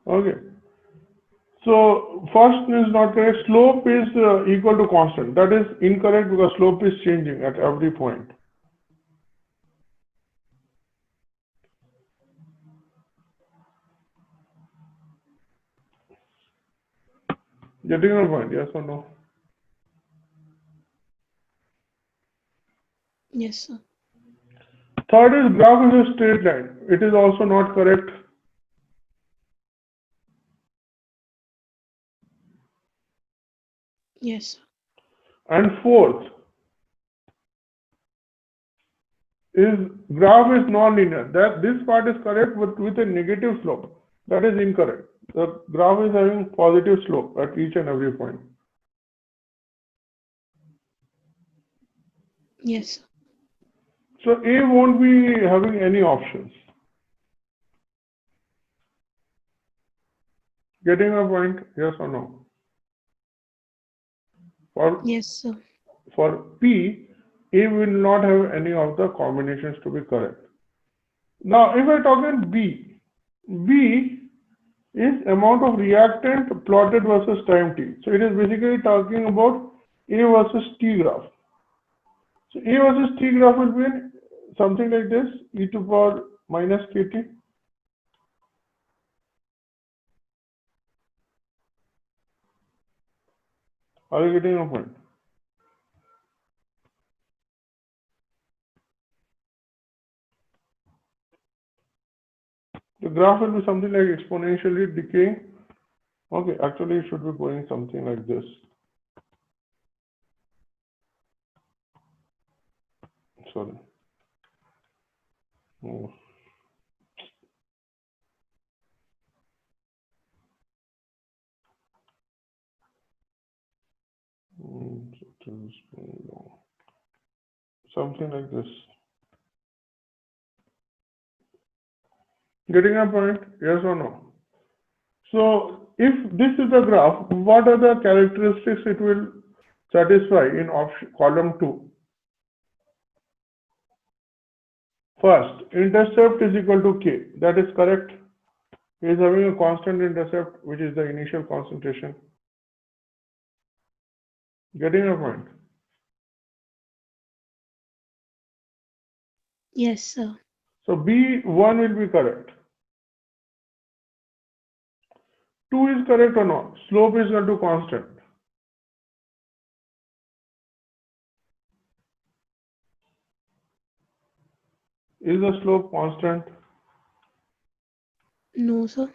Okay. So first is not correct. Slope is equal to constant. That is incorrect because slope is changing at every point. Getting a point? Yes or no? Yes, sir. Third is graph is a straight line. It is also not correct. Yes, sir. And fourth is graph is non-linear. That this part is correct, but with a negative slope. That is incorrect. The graph is having positive slope at each and every point. Yes, sir. So A won't be having any options. Getting a point? Yes or no? Yes, sir. For P, A will not have any of the combinations to be correct. Now, if I talk in B, B is amount of reactant plotted versus time t. So it is basically talking about A versus T graph. So A versus T graph will be something like this, e to power minus kt. Are you getting a point? The graph will be something like exponentially decaying. Okay, actually it should be going something like this. Sorry. Oh. Something like this. Getting a point? Yes or no? So if this is the graph, what are the characteristics it will satisfy in option column 2? First, intercept is equal to K. That is correct. He is having a constant intercept, which is the initial concentration. Getting a point? Yes, sir. So B1 will be correct. 2 is correct or not? Slope is equal to constant. Is the slope constant? No, sir.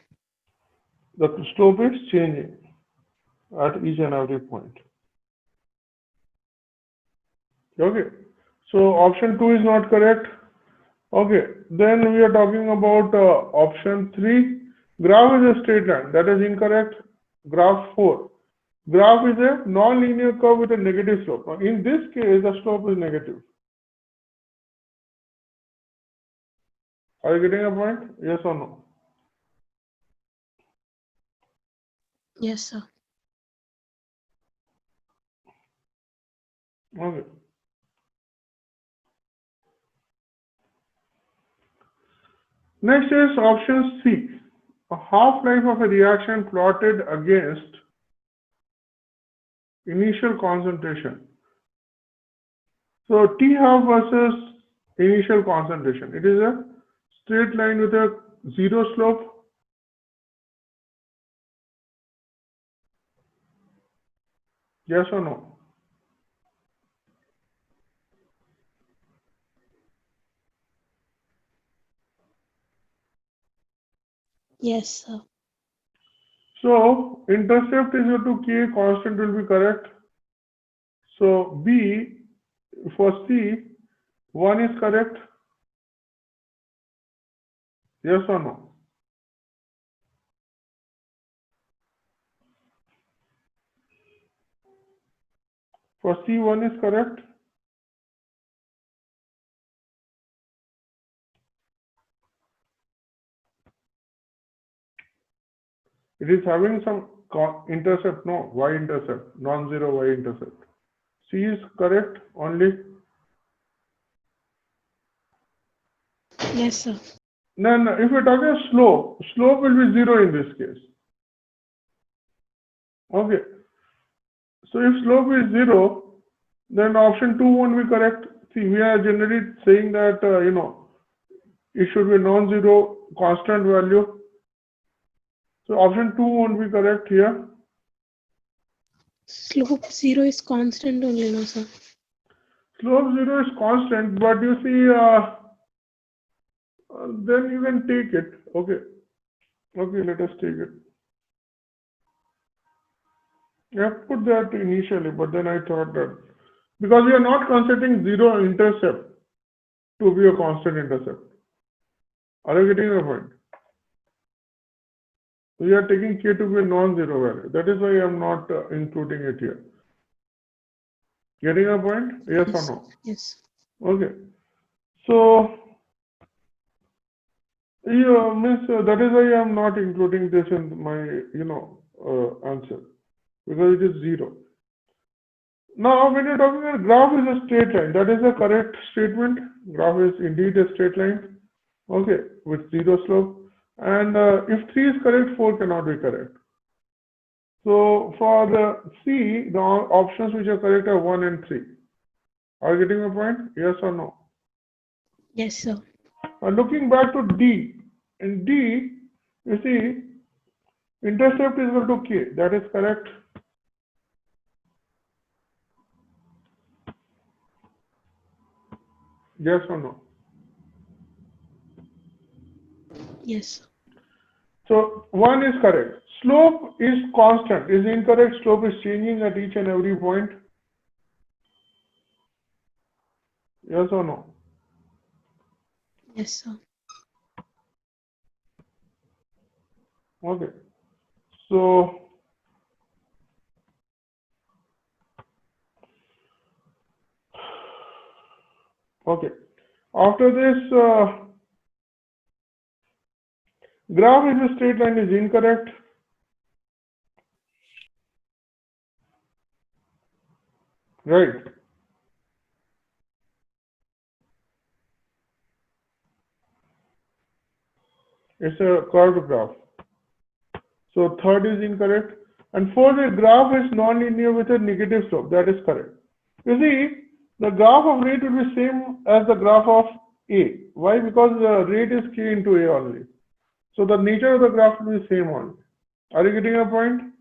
The slope is changing at each and every point. Okay. So option 2 is not correct. Okay. Then we are talking about option 3. Graph is a straight line. That is incorrect. Graph 4. Graph is a non-linear curve with a negative slope. Now, in this case, the slope is negative. Are you getting a point? Yes or no? Yes, sir. Okay. Next is option C. A half-life of a reaction plotted against initial concentration. So T half versus initial concentration. It is a straight line with a zero slope. Yes or no? Yes, sir. So intercept is equal to K, constant will be correct. So B for C, 1 is correct. Yes or no? For C, 1 is correct. It is having some intercept, no, y intercept, non-zero y intercept. C is correct only. Yes, sir. Then if we're talking slope, slope will be 0 in this case. Okay. So if slope is 0, then option 2 won't be correct. See, we are generally saying that, it should be non-zero constant value. So option 2 won't be correct here. Slope 0 is constant only, no, sir. Slope 0 is constant, but you see, then you can take it. Okay. Okay, let us take it. I have put that initially, but then I thought that because we are not considering 0 intercept to be a constant intercept. Are you getting the point? We are taking k to be a non-zero value. That is why I am not including it here. Getting a point? Yes or no? Yes. Okay. So, that is why I am not including this in my, answer, because it is 0. Now, when you're talking about graph is a straight line, that is a correct statement. Graph is indeed a straight line, okay, with 0 slope. And if 3 is correct, 4 cannot be correct. So for the C, the options which are correct are 1 and 3. Are you getting my point? Yes or no? Yes, sir. Looking back to D, in D, you see, intercept is equal to K. That is correct. Yes or no? Yes. So 1 is correct. Slope is constant. Is incorrect. Slope is changing at each and every point. Yes or no? Yes, sir. Okay. So okay. After this, graph is a straight line is incorrect. Right. It's a curved graph. So third is incorrect. And fourth, the graph is non-linear with a negative slope. That is correct. You see, the graph of rate will be same as the graph of A. Why? Because the rate is K into A only. So the nature of the graph will be same only. Are you getting a point?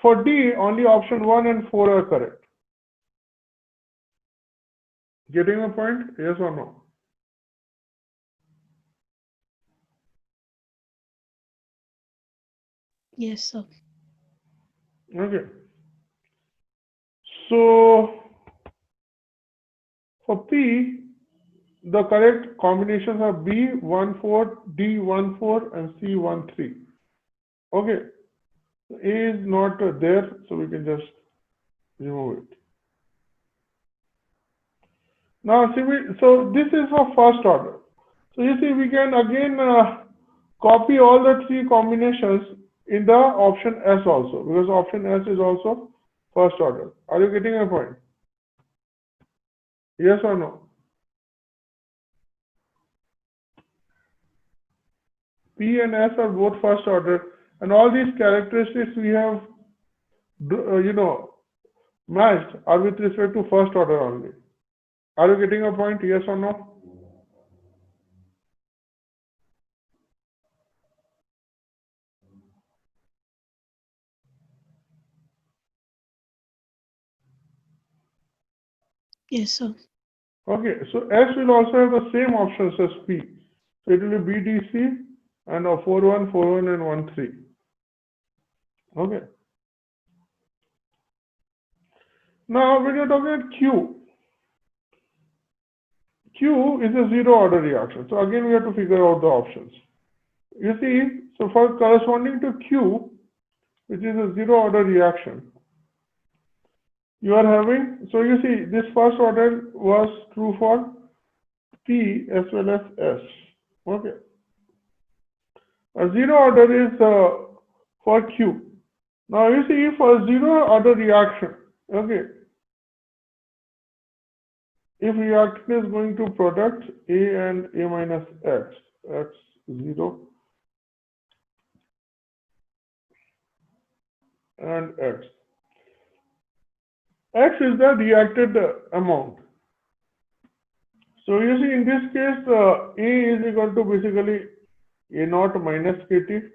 For D, only option 1 and 4 are correct. Getting a point? Yes or no? Yes, sir. Okay. So for P, the correct combinations are B14, D14, and C13. Okay. A is not there, so we can just remove it. Now, see, so this is for first order. So you see, we can again copy all the 3 combinations in the option S also, because option S is also first order. Are you getting a point? Yes or no? P and S are both first order, and all these characteristics we have, matched are with respect to first order only. Are you getting a point? Yes or no? Yes, sir. Okay, so S will also have the same options as P. So it will be BDC and a 41, 41, and 13. Okay. Now, when you're talking about Q is a 0 order reaction. So again, we have to figure out the options. You see, so for corresponding to Q, which is a 0 order reaction, you are having, so you see, this first order was true for P as well as S. Okay. A 0 order is for Q. Now you see, for 0 order reaction, okay, if reactant is going to product A and A minus X, X0 and X. X is the reacted amount. So you see in this case, A is equal to basically A naught minus KT.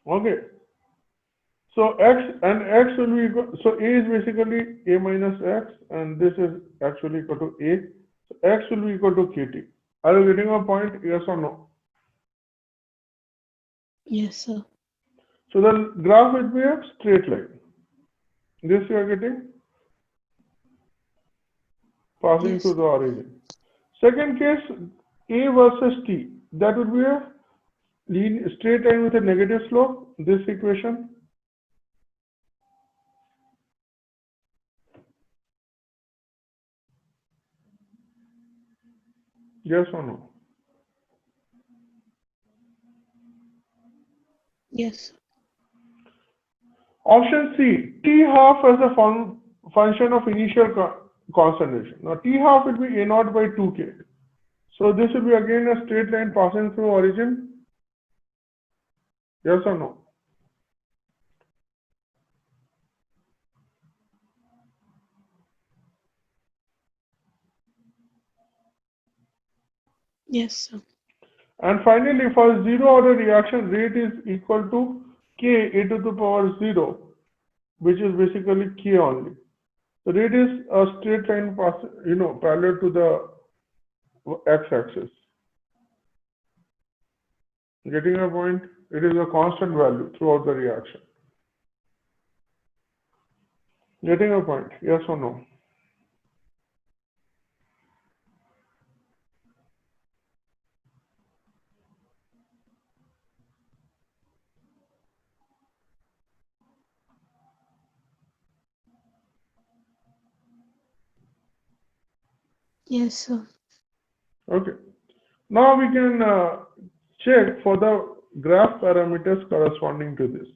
Okay. So X and X will be equal, so A is basically A minus X and this is actually equal to A. So X will be equal to KT. Are you getting a point? Yes or no? Yes, sir. So the graph will be a straight line. This you are getting? Passing Yes. through the origin. Second case, A versus T. That would be a straight line with a negative slope. This equation. Yes or no? Yes. Option C, T half as a function of initial concentration. Now T half will be A naught by 2K. So this will be again a straight line passing through origin. Yes or no? Yes, sir. And finally, for zero order reaction, rate is equal to K A to the power 0, which is basically K only. The rate is a straight line parallel to the x-axis. Getting a point? It is a constant value throughout the reaction. Getting a point? Yes or no? Yes, sir. Okay. Now we can check for the graph parameters corresponding to this.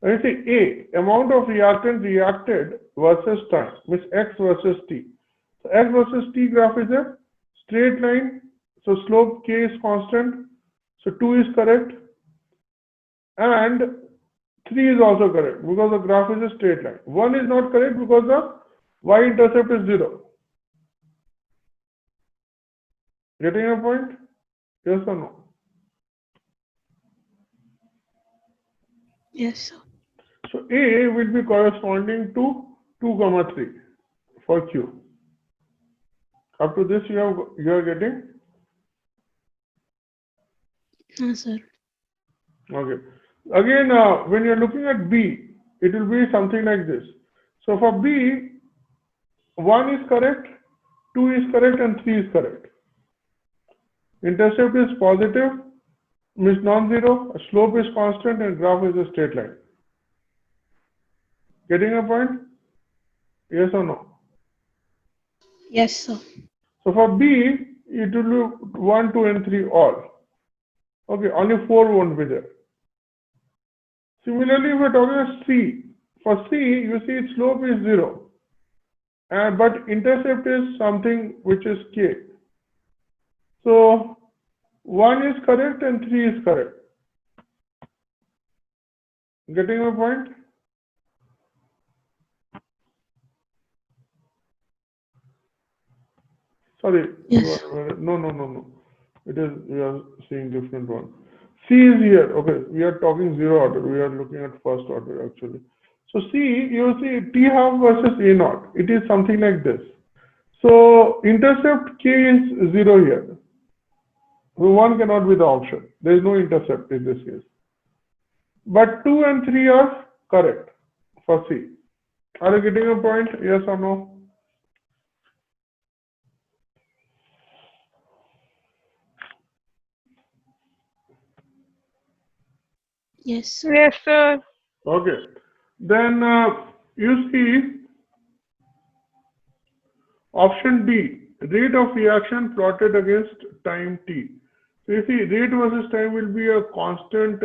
When you say A, amount of reactant reacted versus time, means X versus T. So X versus T graph is a straight line. So slope K is constant. So 2 is correct. And 3 is also correct because the graph is a straight line. 1 is not correct because the y-intercept is 0. Getting a point? Yes or no? Yes, sir. So A will be corresponding to 2, 3 for Q. Up to this you are getting? No, sir. Okay. Again, when you are looking at B, it will be something like this. So for B, 1 is correct, 2 is correct, and 3 is correct. Intercept is positive, means non-zero, slope is constant, and graph is a straight line. Getting a point? Yes or no? Yes, sir. So for B, it will be 1, 2, and 3 all. Okay, only 4 won't be there. Similarly, if we're talking about C, for C, you see its slope is 0. But intercept is something which is K. So 1 is correct and 3 is correct. Getting my point? Sorry. Yes. No. It is, we are seeing different one. C is here. Okay, we are talking zero order. We are looking at first order actually. So C, you see T half versus A naught. It is something like this. So intercept K is 0 here. So 1 cannot be the option. There is no intercept in this case. But 2 and 3 are correct for C. Are you getting a point? Yes or no? Yes. Yes, sir. Okay. Then you see option D, rate of reaction plotted against time t. So you see rate versus time will be a constant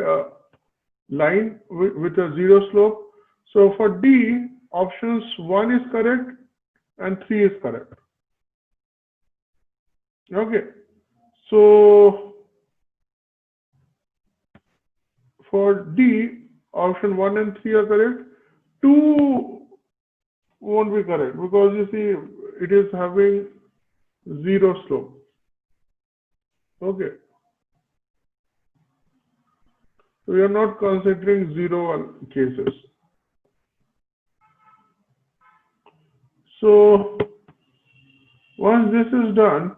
line with a zero slope. So for D, options 1 is correct and 3 is correct. Okay, so for D, option 1 and 3 are correct. 2 won't be correct because you see it is having 0 slope. Okay, so we are not considering 0 cases. So once this is done,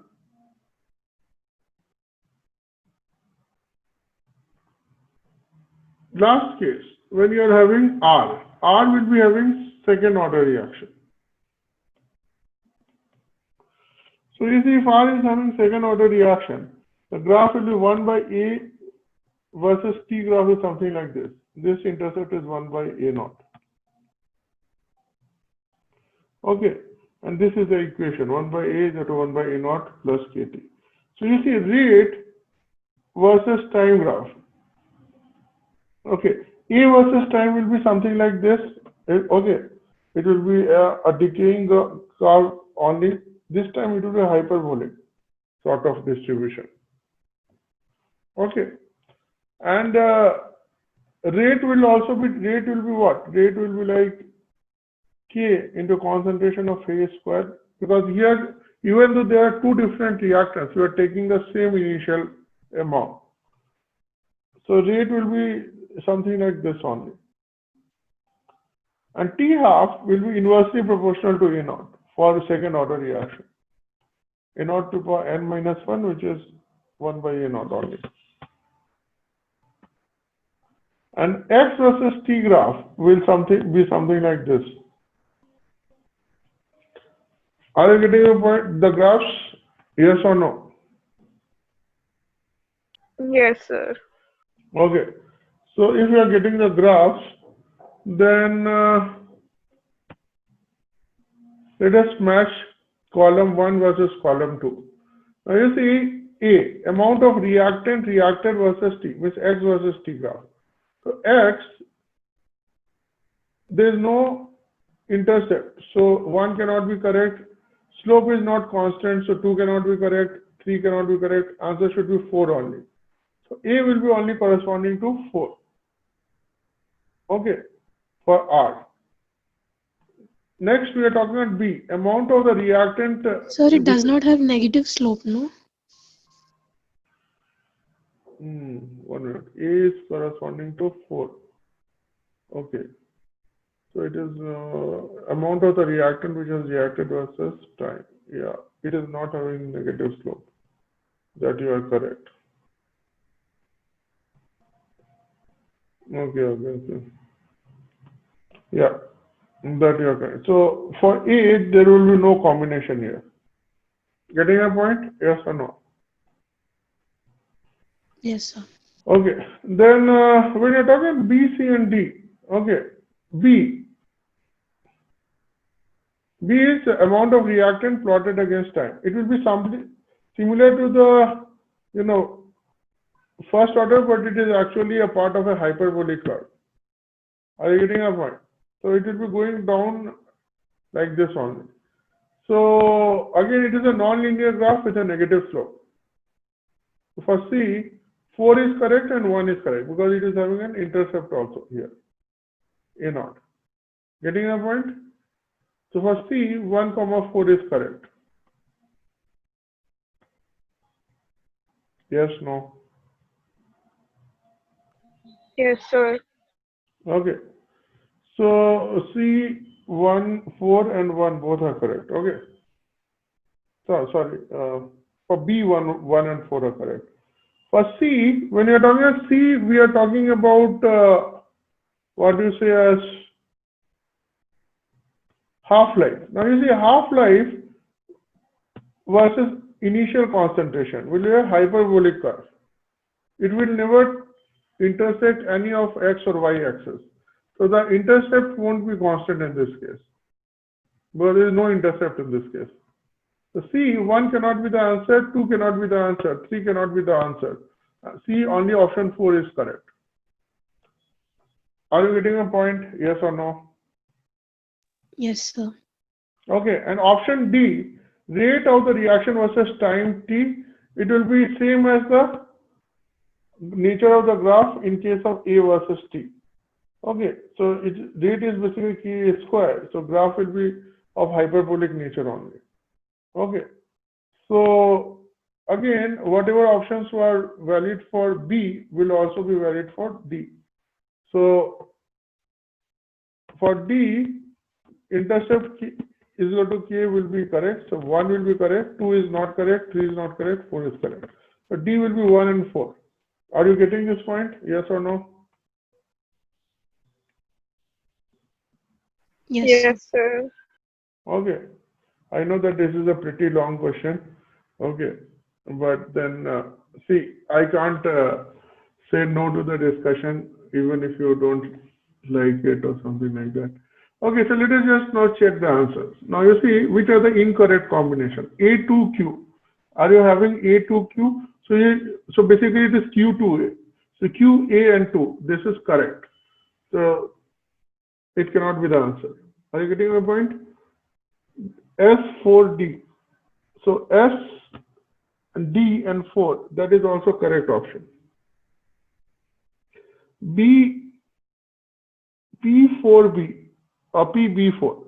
last case, when you are having R will be having second order reaction. So you see if R is having second order reaction, the graph will be 1 by A versus T graph is something like this. This intercept is 1 by A naught. Okay, and this is the equation 1 by A is equal to 1 by A naught plus KT. So you see rate versus time graph. Okay, A versus time will be something like this. Okay, it will be a decaying curve only. This time it will be a hyperbolic sort of distribution. Okay, and rate will also be, rate will be what? Rate will be like K into concentration of phase square, because here, even though there are two different reactants, we are taking the same initial amount. So rate will be something like this only. And T half will be inversely proportional to A naught for the second order reaction. A naught to the power n minus 1, which is 1 by A naught only. And X versus T graph will be something like this. Are you getting the point? The graphs, yes or no? Yes, sir. Okay. So if you are getting the graphs, then let us match column 1 versus column 2. Now you see A, amount of reactant reacted versus T, means X versus T graph. So X, there is no intercept, so 1 cannot be correct. Slope is not constant, so 2 cannot be correct, 3 cannot be correct. Answer should be 4 only. So A will be only corresponding to 4. Okay, for R. Next, we are talking about B, amount of the reactant. Sir, it does not have negative slope, no? 1 minute. A is corresponding to 4. Okay. So it is amount of the reactant which is reacted versus time. Yeah, it is not having negative slope. That you are correct. Okay. Yeah, that you are correct. So for A, there will be no combination here. Getting a point? Yes or no? Yes, sir. Okay. Then when you're talking B, C, and D, okay, B is the amount of reactant plotted against time. It will be something similar to the, first order, but it is actually a part of a hyperbolic curve. Are you getting a point? So it will be going down like this only. So again, it is a non-linear graph with a negative slope. For C, 4 is correct and 1 is correct because it is having an intercept also here, A naught. Getting a point? So for C, 1, 4 is correct. Yes, no? Yes, sir. Okay. So C, 1, 4 and 1 both are correct. Okay. So, sorry. For B, 1 and 4 are correct. For C, when you're talking about C, we are talking about what do you say as half-life. Now you see half-life versus initial concentration will be a hyperbolic curve. It will never intersect any of X or Y axis. So the intercept won't be constant in this case. But there is no intercept in this case. So C, 1 cannot be the answer, 2 cannot be the answer, 3 cannot be the answer. C, only option 4 is correct. Are you getting a point? Yes or no? Yes, sir. Okay, and option D, rate of the reaction versus time t, it will be same as the nature of the graph in case of A versus T. Okay, so rate is basically k square, so graph will be of hyperbolic nature only. Okay, so again, whatever options were valid for B will also be valid for D. So for D, intercept k is equal to k will be correct. So 1 will be correct, 2 is not correct, 3 is not correct, 4 is correct. So D will be 1 and 4. Are you getting this point? Yes or no? Yes, Yes, sir. Okay. I know that this is a pretty long question. Okay. But then, see, I can't say no to the discussion even if you don't like it or something like that. Okay, so let us just now check the answers. Now you see which are the incorrect combination. A2Q. Are you having A2Q? So basically it is Q2A. So QA and 2. This is correct. So it cannot be the answer. Are you getting my point? S4D. So S and D and 4, that is also correct option. B, P4B or PB4.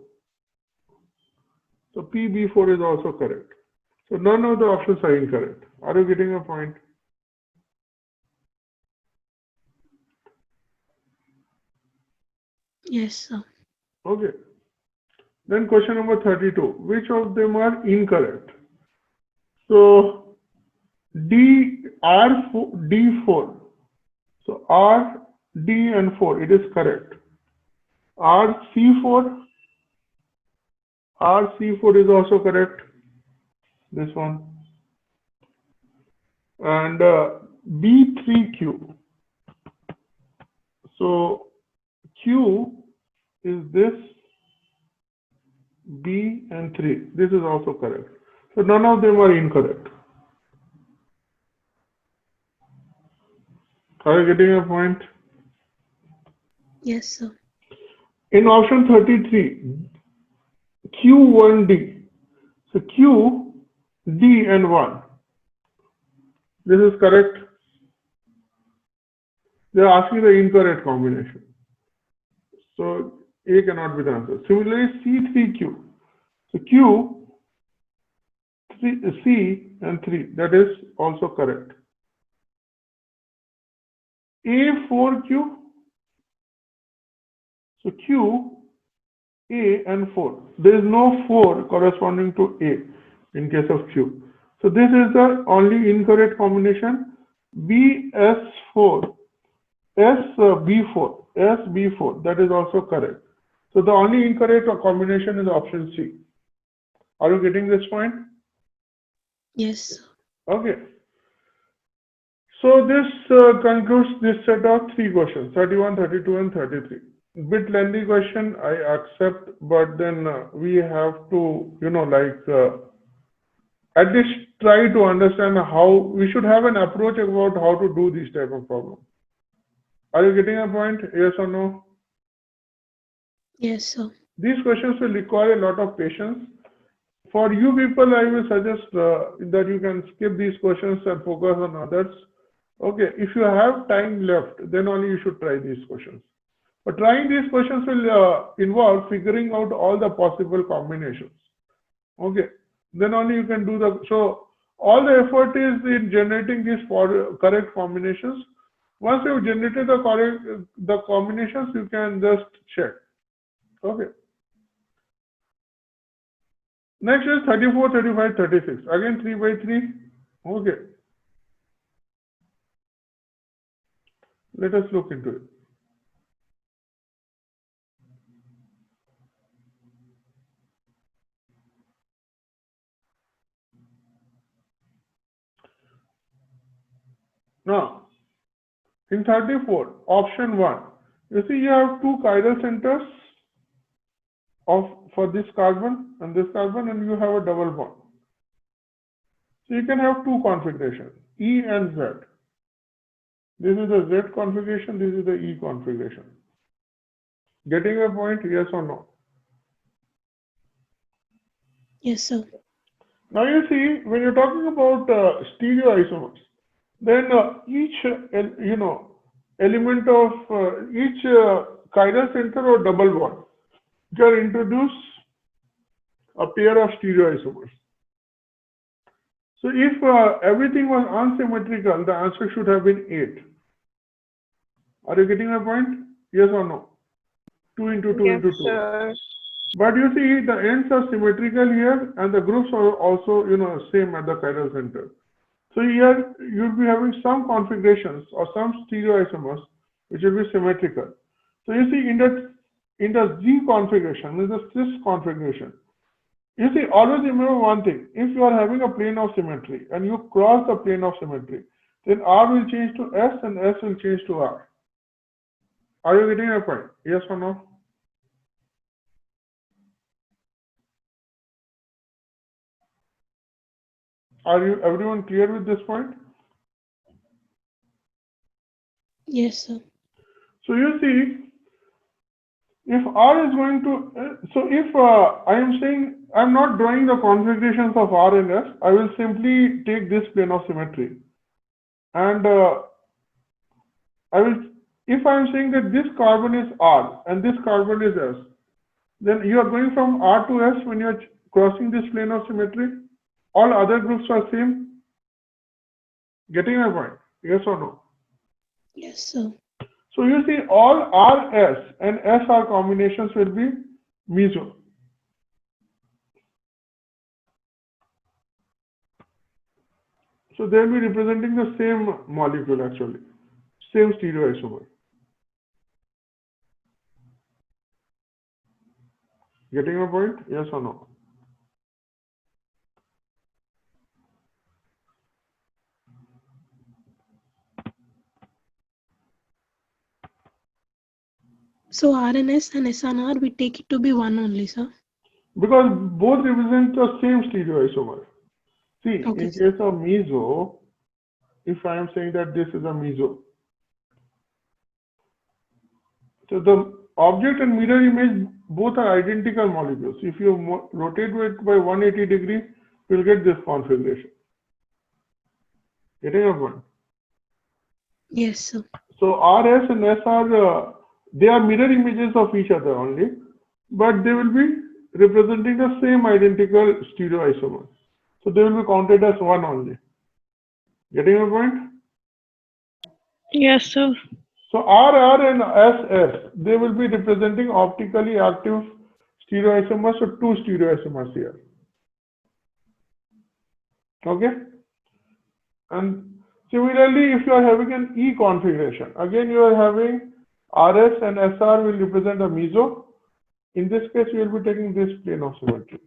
So PB4 is also correct. So none of the options are incorrect. Are you getting a point? yes, sir. Okay. Then question number 32. Which of them are incorrect? So D4. So R, D and 4, it is correct. RC4 is also correct. This one. And B3Q. So Q is this, B and 3. This is also correct. So none of them are incorrect. Are you getting a point? Yes, sir. In option 33, Q1D. So Q, D and 1. This is correct. They are asking the incorrect combination. So A cannot be the answer. Similarly, C3Q. So Q, C and 3. That is also correct. A4Q. So Q, A and 4. There is no 4 corresponding to A in case of Q. So this is the only incorrect combination. BS4, SB4, SB4. That is also correct. So the only incorrect combination is option C. Are you getting this point? Yes, sir. Okay. So this concludes this set of 3 questions, 31, 32 and 33. Bit lengthy question, I accept, but then we have to, at least try to understand how we should have an approach about how to do these type of problems. Are you getting a point? Yes or no? Yes, sir. These questions will require a lot of patience. For you people, I will suggest that you can skip these questions and focus on others. Okay, if you have time left, then only you should try these questions. But trying these questions will involve figuring out all the possible combinations. Okay, then only you can do the, so all the effort is in generating these correct combinations. Once you've generated the combinations, you can just check. Okay. Next is 34, 35, 36. Again 3 by 3. Okay. Let us look into it. Now, in 34, option 1, you see you have 2 chiral centers for this carbon, and you have a double bond. So you can have 2 configurations, E and Z. This is the Z configuration, this is the E configuration. Getting a point, yes or no? Yes, sir. Now you see, when you're talking about stereoisomers, then each element of each chiral center or double bond can introduce a pair of stereoisomers. So if everything was unsymmetrical, the answer should have been 8. Are you getting my point? Yes or no? 2 into 2 Yes, into 2. sir. But you see, the ends are symmetrical here, and the groups are also, same at the chiral center. So here you'll be having some configurations or some stereoisomers which will be symmetrical. So you see, in the Z configuration, in the cis configuration, you see, always remember one thing: if you are having a plane of symmetry and you cross the plane of symmetry, then R will change to S and S will change to R. Are you getting my point? Yes or no? Are you everyone clear with this point? Yes, sir. So you see, if R is going to, so if I am saying I'm not drawing the configurations of R and S, I will simply take this plane of symmetry, and I will. If I am saying that this carbon is R and this carbon is S, then you are going from R to S when you are crossing this plane of symmetry. All other groups are same. Getting my point? Yes or no? Yes, sir. So you see, all RS and SR combinations will be meso. So they will be representing the same molecule actually, same stereoisomer. Getting my point? Yes or no? So RNS and SNR, we take it to be one only, sir. Because both represent the same stereoisomer. See, Okay, in sir. case of meso, if I am saying that this is a meso, so the object and mirror image both are identical molecules. If you rotate it by 180 degrees, you will get this configuration. Getting a point? Yes, sir. So RS and S are they are mirror images of each other only, but they will be representing the same identical stereoisomer. So they will be counted as one only. Getting my point? Yes, sir. So RR and SS, they will be representing optically active stereoisomers, so 2 stereoisomers here. Okay? And similarly, if you are having an E configuration, again you are having RS and SR will represent a meso. In this case, we will be taking this plane of symmetry.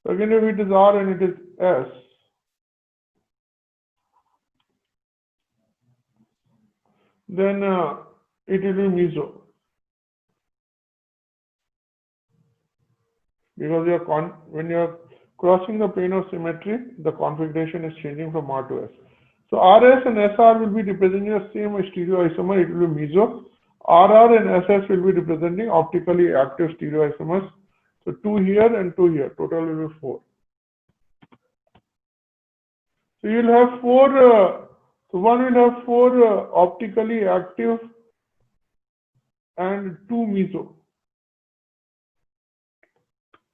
So again, if it is R and it is S, then it will be meso. Because when you are crossing the plane of symmetry, the configuration is changing from R to S. So RS and SR will be representing the same stereoisomer, it will be meso. RR and SS will be representing optically active stereoisomers. So 2 here and 2 here, total will be 4. So you'll have 4, so one will have 4 optically active and 2 meso.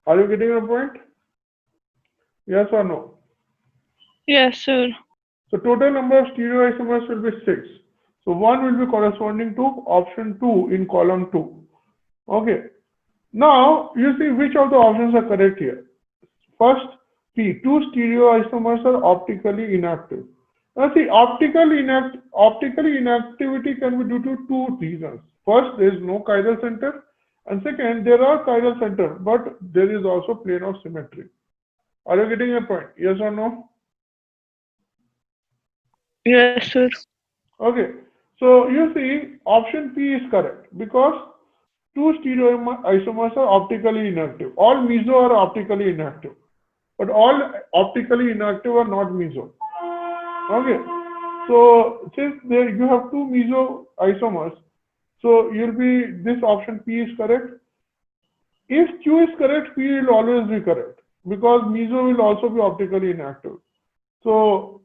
Are you getting my point? Yes or no? Yes, sir. So total number of stereoisomers will be 6. So 1 will be corresponding to option 2 in column 2. Okay. Now you see which of the options are correct here. First, P, 2 stereoisomers are optically inactive. Now see, optically inactivity can be due to 2 reasons. First, there is no chiral center, and second, there are chiral center, but there is also plane of symmetry. Are you getting a point? Yes or no? Yes, sir. Okay. So you see, option P is correct because 2 stereoisomers are optically inactive. All meso are optically inactive, but all optically inactive are not meso. Okay. So since there you have 2 meso isomers, so you'll be this option P is correct. If Q is correct, P will always be correct because meso will also be optically inactive. So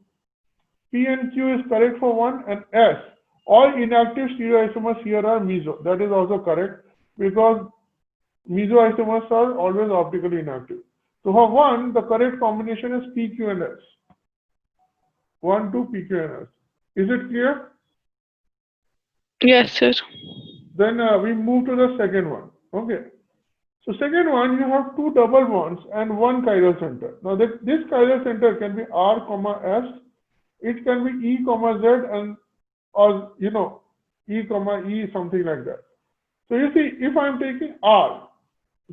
P and Q is correct for 1 and S. All inactive stereoisomers here are meso. That is also correct because mesoisomers are always optically inactive. So for 1, the correct combination is PQ and S. 1, 2, PQ and S. Is it clear? Yes, sir. Then we move to the second one. Okay. So second one, you have 2 double bonds and 1 chiral center. Now this chiral center can be R, S. It can be E, Z, and or E, E, something like that. So you see, if I'm taking R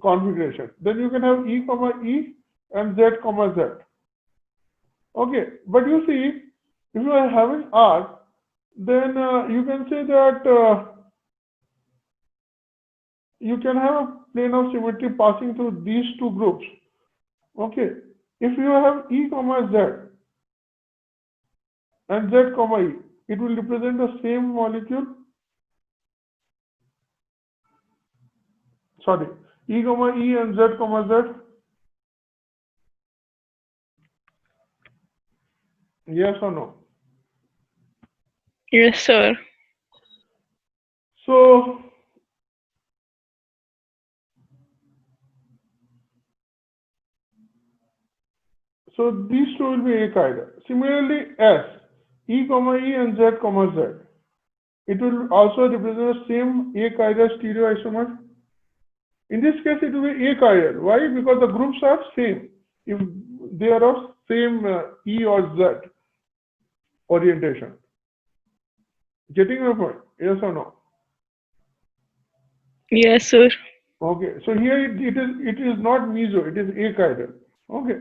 configuration, then you can have E, E and Z, Z. Okay, but you see, if you are having R, then you can say that you can have a plane of symmetry passing through these 2 groups. Okay, if you have E, Z and Z, E, it will represent the same molecule. Sorry, E, E and Z, Z. Yes or no? Yes, sir. So these 2 will be achiral. Similarly, S, E, and Z, Z. It will also represent the same achiral stereoisomer. In this case, it will be achiral. Why? Because the groups are same. If they are of same E or Z orientation. Getting my point? Yes or no? Yes, sir. Okay. So here it is not meso. It is achiral. Okay.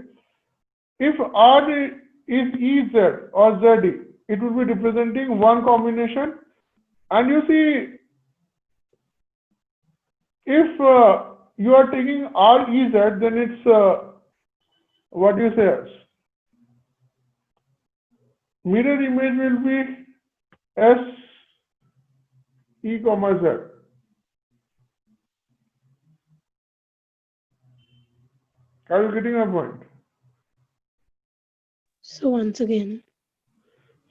If R is EZ or ZE, it will be representing 1 combination. And you see, if you are taking REZ, then it's what do you say? Mirror image will be S, E, Z. Are you getting my point? So once again,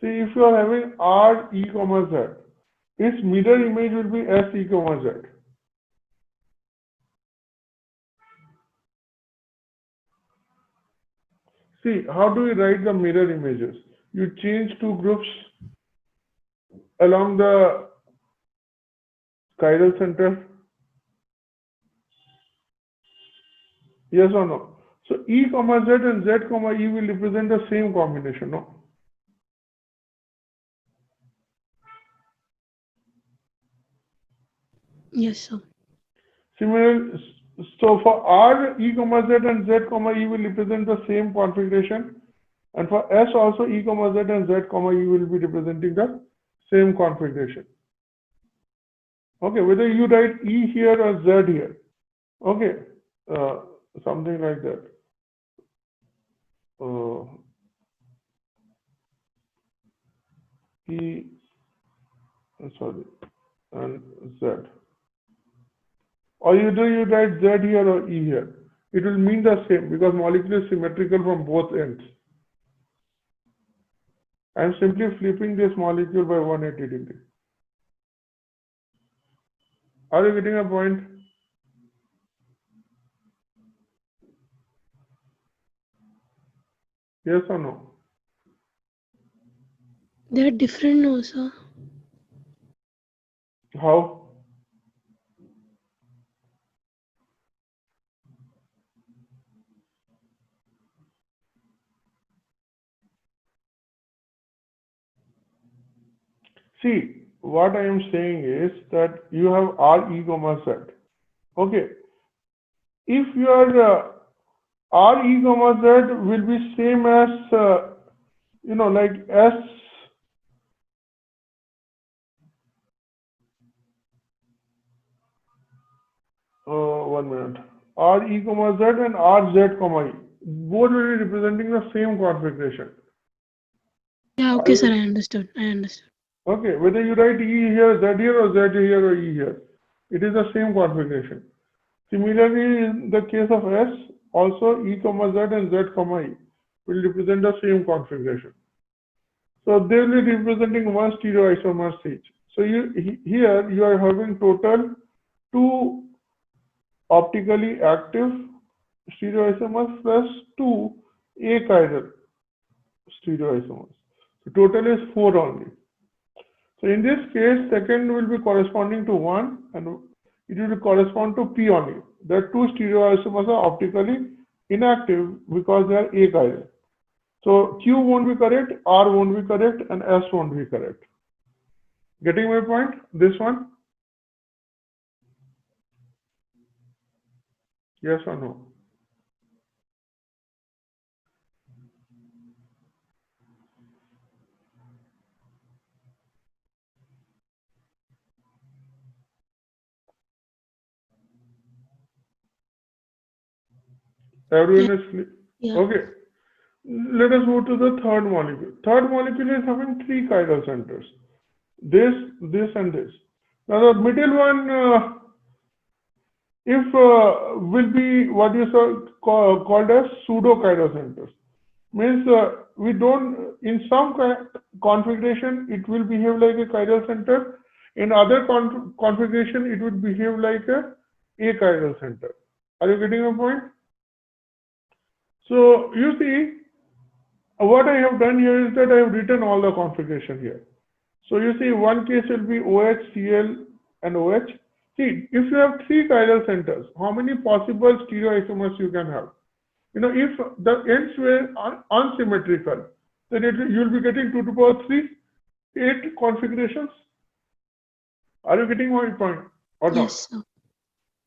See, if you are having R, E, Z, its mirror image will be S, E, Z. See, how do we write the mirror images? You change 2 groups along the chiral center. Yes or no? So E, Z and Z, E will represent the same combination, no? yes, sir. Similar, so for R, E, Z and Z, E will represent the same configuration. And for S also, E, Z and Z, E will be representing the same configuration. Okay, whether you write E here or Z here. Okay, something like that. E, sorry, and Z. Or either you write Z here or E here. It will mean the same because molecule is symmetrical from both ends. I am simply flipping this molecule by 180 degrees. Are you getting a point? Yes or no? They are different, no, sir. How? See, what I am saying is that you have R, E, Z. Okay. If your R, E, Z will be same as, like S, 1 minute. R, E, Z and R, Z, E. Both will be representing the same configuration. Yeah, okay, sir, I understood. Okay, whether you write E here, Z here, or Z here, or E here, it is the same configuration. Similarly, in the case of S, also E comma Z and Z comma E will represent the same configuration. So they will be representing one stereoisomers each. So here you are having total 2 optically active stereoisomers plus 2 achiral stereoisomers. So total is 4 only. So in this case, second will be corresponding to 1 and it will correspond to P only. The 2 stereoisomers are optically inactive because they are achiral. So Q won't be correct, R won't be correct, and S won't be correct. Getting my point? This one? Yes or no? Everyone is clear? Yeah. Okay. Let us move to the third molecule. Third molecule is having 3 chiral centers. This, and this. Now the middle one, will be what you called as pseudo chiral centers. Means we don't, in some configuration, it will behave like a chiral center. In other configuration, it would behave like a achiral center. Are you getting my point? So you see, what I have done here is that I have written all the configuration here. So you see, one case will be OH, Cl, and OH. See, if you have 3 chiral centers, how many possible stereoisomers you can have? You know, if the ends were unsymmetrical, then you'll be getting 2 to the power 3, 8 configurations. Are you getting my point or not? Yes, sir.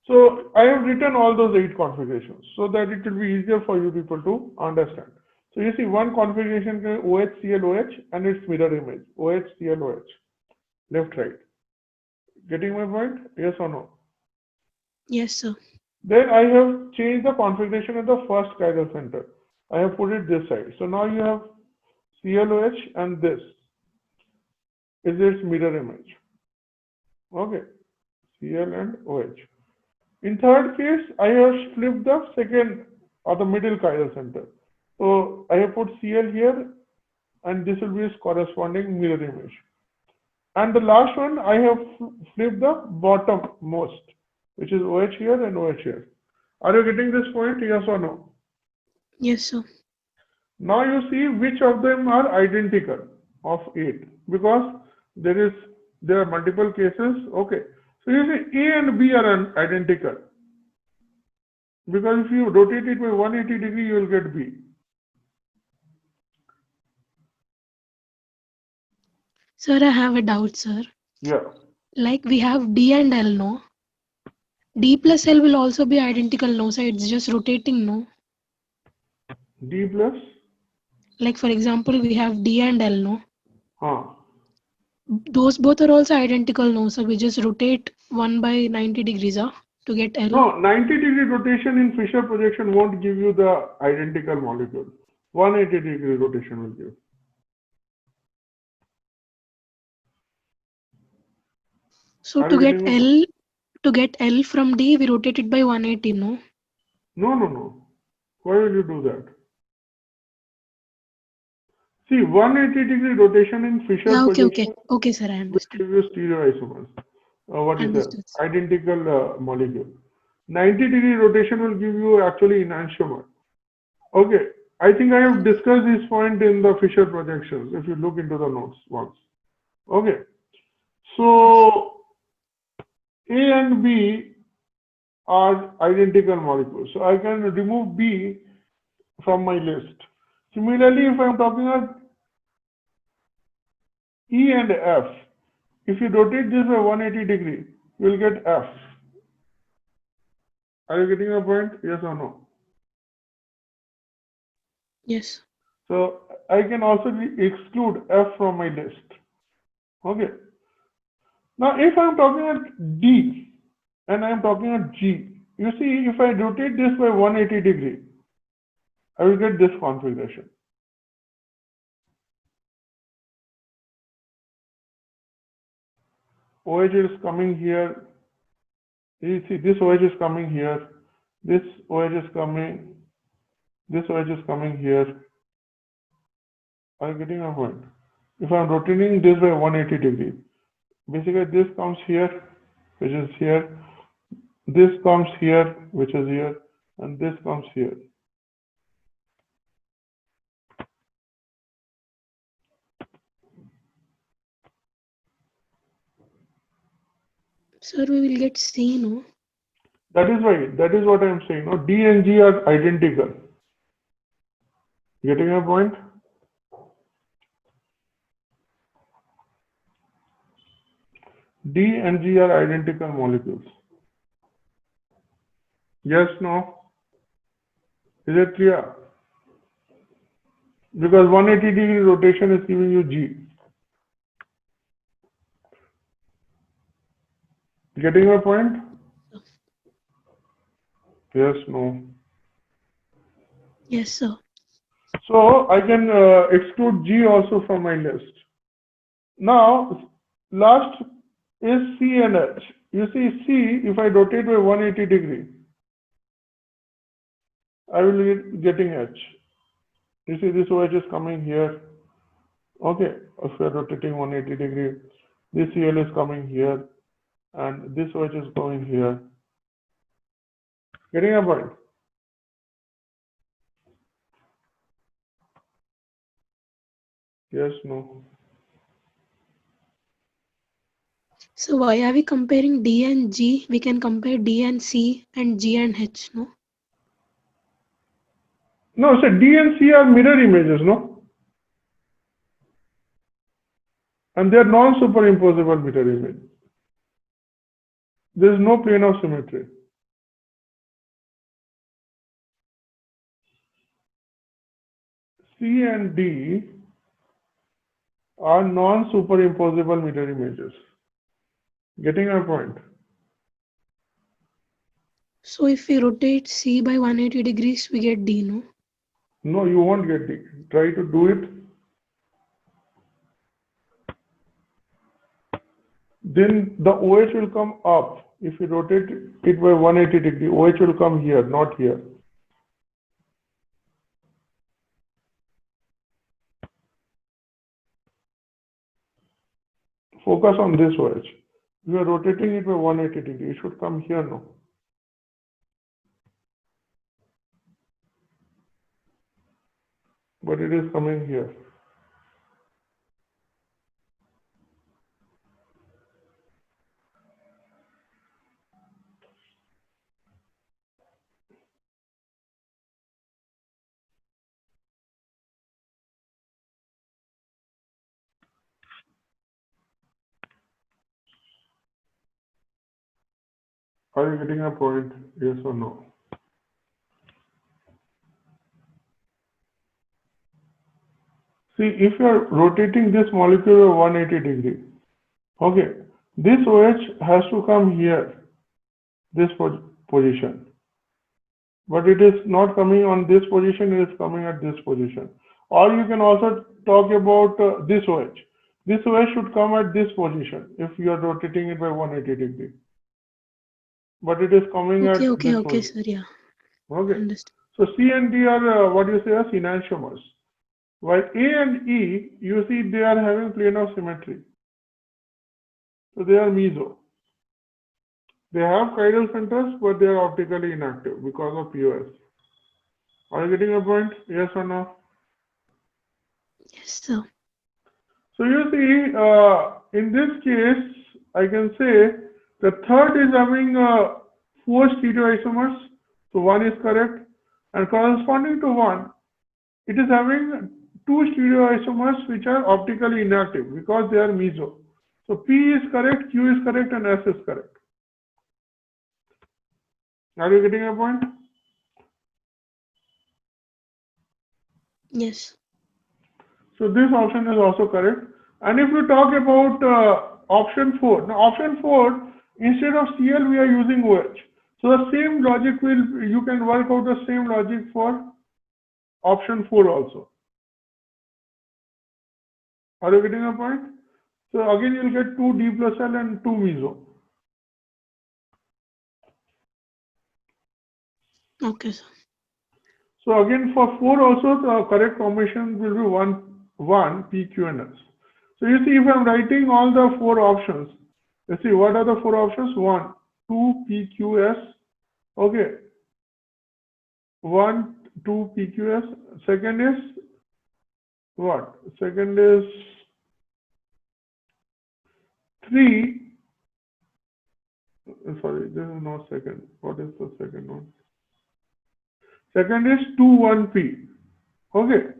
So I have written all those 8 configurations so that it will be easier for you people to understand. So you see, one configuration can OH, Cl, OH, and its mirror image OH, Cl, OH, left, right. Getting my point? Yes or no? Yes, sir. Then I have changed the configuration of the first chiral center. I have put it this side. So now you have CLOH and this is its mirror image. Okay, Cl and OH. In third case, I have flipped the second or the middle chiral center. So I have put Cl here and this will be its corresponding mirror image. And the last one, I have flipped the bottom most, which is OH here and OH here. Are you getting this point? Yes or no? Yes, sir. Now you see which of them are identical of 8 because there are multiple cases. Okay. So you see A and B are identical because if you rotate it by 180 degree, you will get B. Sir, I have a doubt, sir. Yeah. Like we have D and L, no? D plus L will also be identical, no? So it's just rotating, no? D plus? Like for example, we have D and L, no? Huh. Those both are also identical, no? So we just rotate one by 90 degrees, to get L. No, 90-degree rotation in Fisher projection won't give you the identical molecule. 180-degree rotation will give. So Are to you get getting L from D, we rotate it by 180, no? No. Why will you do that? See, 180-degree rotation in Fisher Yeah, okay. projection Okay, sir, I will understood. give you stereoisomers. What is that? Understood. Identical molecule. 90-degree rotation will give you actually enantiomer. Okay, I think I have discussed this point in the Fisher projections, if you look into the notes once. Okay, so A and B are identical molecules. So I can remove B from my list. Similarly, if I am talking about E and F, if you rotate this by 180 degree, you will get F. Are you getting a point? Yes or no? Yes. So I can also exclude F from my list. Okay. Now, if I'm talking at D and I'm talking at G, you see, if I rotate this by 180 degree, I will get this configuration. OH is coming here, You see, this OH is coming here. This OH is coming. This OH is coming here. Are you getting a point? If I'm rotating this by 180 degree, basically this comes here, which is here. This comes here, which is here, and this comes here. Sir, we will get C, no? That is why, that is what I'm saying. No, D and G are identical. Getting a point? D and G are identical molecules. Yes, no? Is it clear? Because 180 degree rotation is giving you G. Getting my point? Yes, no? Yes, sir. So I can exclude G also from my list. Now, last is C and H. You see, C, if I rotate by 180 degree, I will be getting H. You see, this OH is coming here. Okay, if we are rotating 180 degree, this Cl is coming here, and this OH is going here. Getting a point? Yes, no? So why are we comparing D and G? We can compare D and C and G and H, no? No, so D and C are mirror images, no? And they are non-superimposable mirror image. There is no plane of symmetry. C and D are non-superimposable mirror images. Getting my point? So if we rotate C by 180 degrees, we get D, no? No, you won't get D. Try to do it. Then the OH will come up. If you rotate it by 180 degree, OH will come here, not here. Focus on this OH. You are rotating it by 180 degree. It should come here now. But it is coming here. Are you getting a point? Yes or no? See, if you are rotating this molecule by 180 degree, okay, this OH has to come here, this position. But it is not coming on this position, it is coming at this position. Or you can also talk about this OH. This OH should come at this position if you are rotating it by 180 degree. But it is coming at Okay, this position. sir, yeah. Okay. Understood. So C and D are what you say are enantiomers. While A and E, you see they are having plane of symmetry. So they are meso. They have chiral centers, but they are optically inactive because of POS. Are you getting a point? Yes or no? Yes, sir. So you see, in this case, I can say the third is having 4 stereoisomers. So 1 is correct. And corresponding to 1, it is having 2 stereoisomers which are optically inactive because they are meso. So P is correct, Q is correct, and S is correct. Are you getting a point? Yes. So this option is also correct. And if you talk about option 4, now option 4, instead of Cl, we are using OH. So the same logic you can work out the same logic for option 4 also. Are you getting a point? So again, you'll get 2 D plus L and 2 meso. Okay, sir. So again, for 4 also, the correct combination will be 1 P, Q, and S. So you see, if I'm writing all the 4 options, you see, what are the 4 options? 1, 2, P, Q, S. Okay. 1, 2, P, Q, S. Second is what? Second is 3. Sorry, this is not second. What is the second one? Second is 2, 1, P. Okay.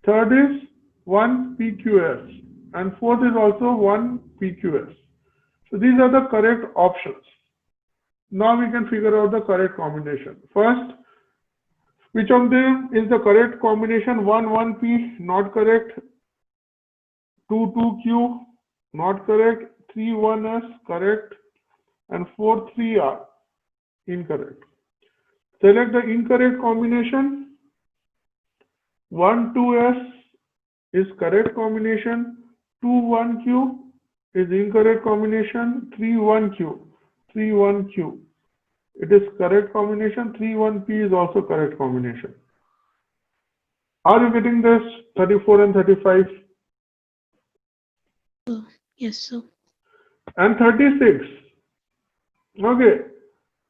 Third is 1 PQS. And fourth is also 1 PQS. So these are the correct options. Now we can figure out the correct combination. First, which of them is the correct combination? 1, 1P, not correct. 2, 2Q, not correct. 3, 1S, correct. And 4, 3R, incorrect. Select the incorrect combination. 1, 2S is correct combination. 2, 1Q is incorrect combination. 3, 1Q. 3, 1Q. It is correct combination. 3, 1P is also correct combination. Are you getting this? 34 and 35. Yes, sir. And 36. Okay.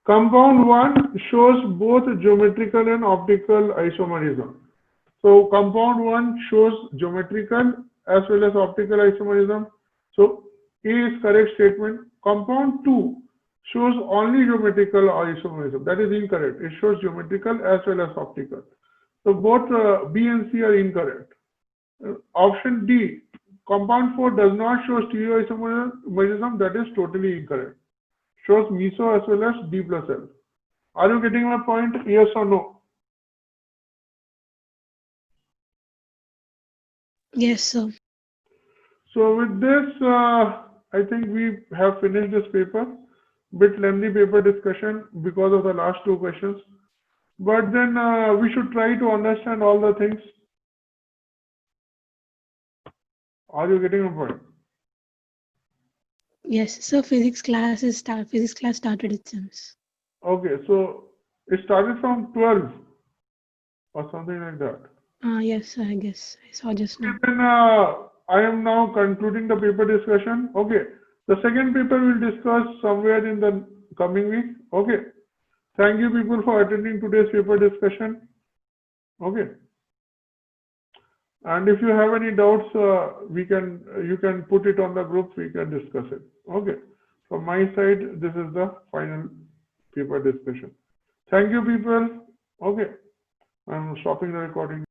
Compound 1 shows both geometrical and optical isomerism. So compound 1 shows geometrical as well as optical isomerism. So A is correct statement. Compound 2 shows only geometrical isomerism. That is incorrect. It shows geometrical as well as optical. So both B and C are incorrect. Option D, compound 4 does not show stereoisomerism. That is totally incorrect. Shows meso as well as D plus L. Are you getting my point? Yes or no? Yes, sir. So with this, I think we have finished this paper. Bit lengthy paper discussion because of the last 2 questions. But then we should try to understand all the things. Are you getting my point? Yes, sir. Physics class started, it seems. Okay, so it started from 12 or something like that. Yes, sir, I guess I saw just now. Then I am now concluding the paper discussion. Okay, the second paper we'll discuss somewhere in the coming week. Okay, thank you people for attending today's paper discussion. Okay, and if you have any doubts, you can put it on the group. We can discuss it. Okay, from my side, this is the final paper discussion. Thank you people. Okay, I'm stopping the recording.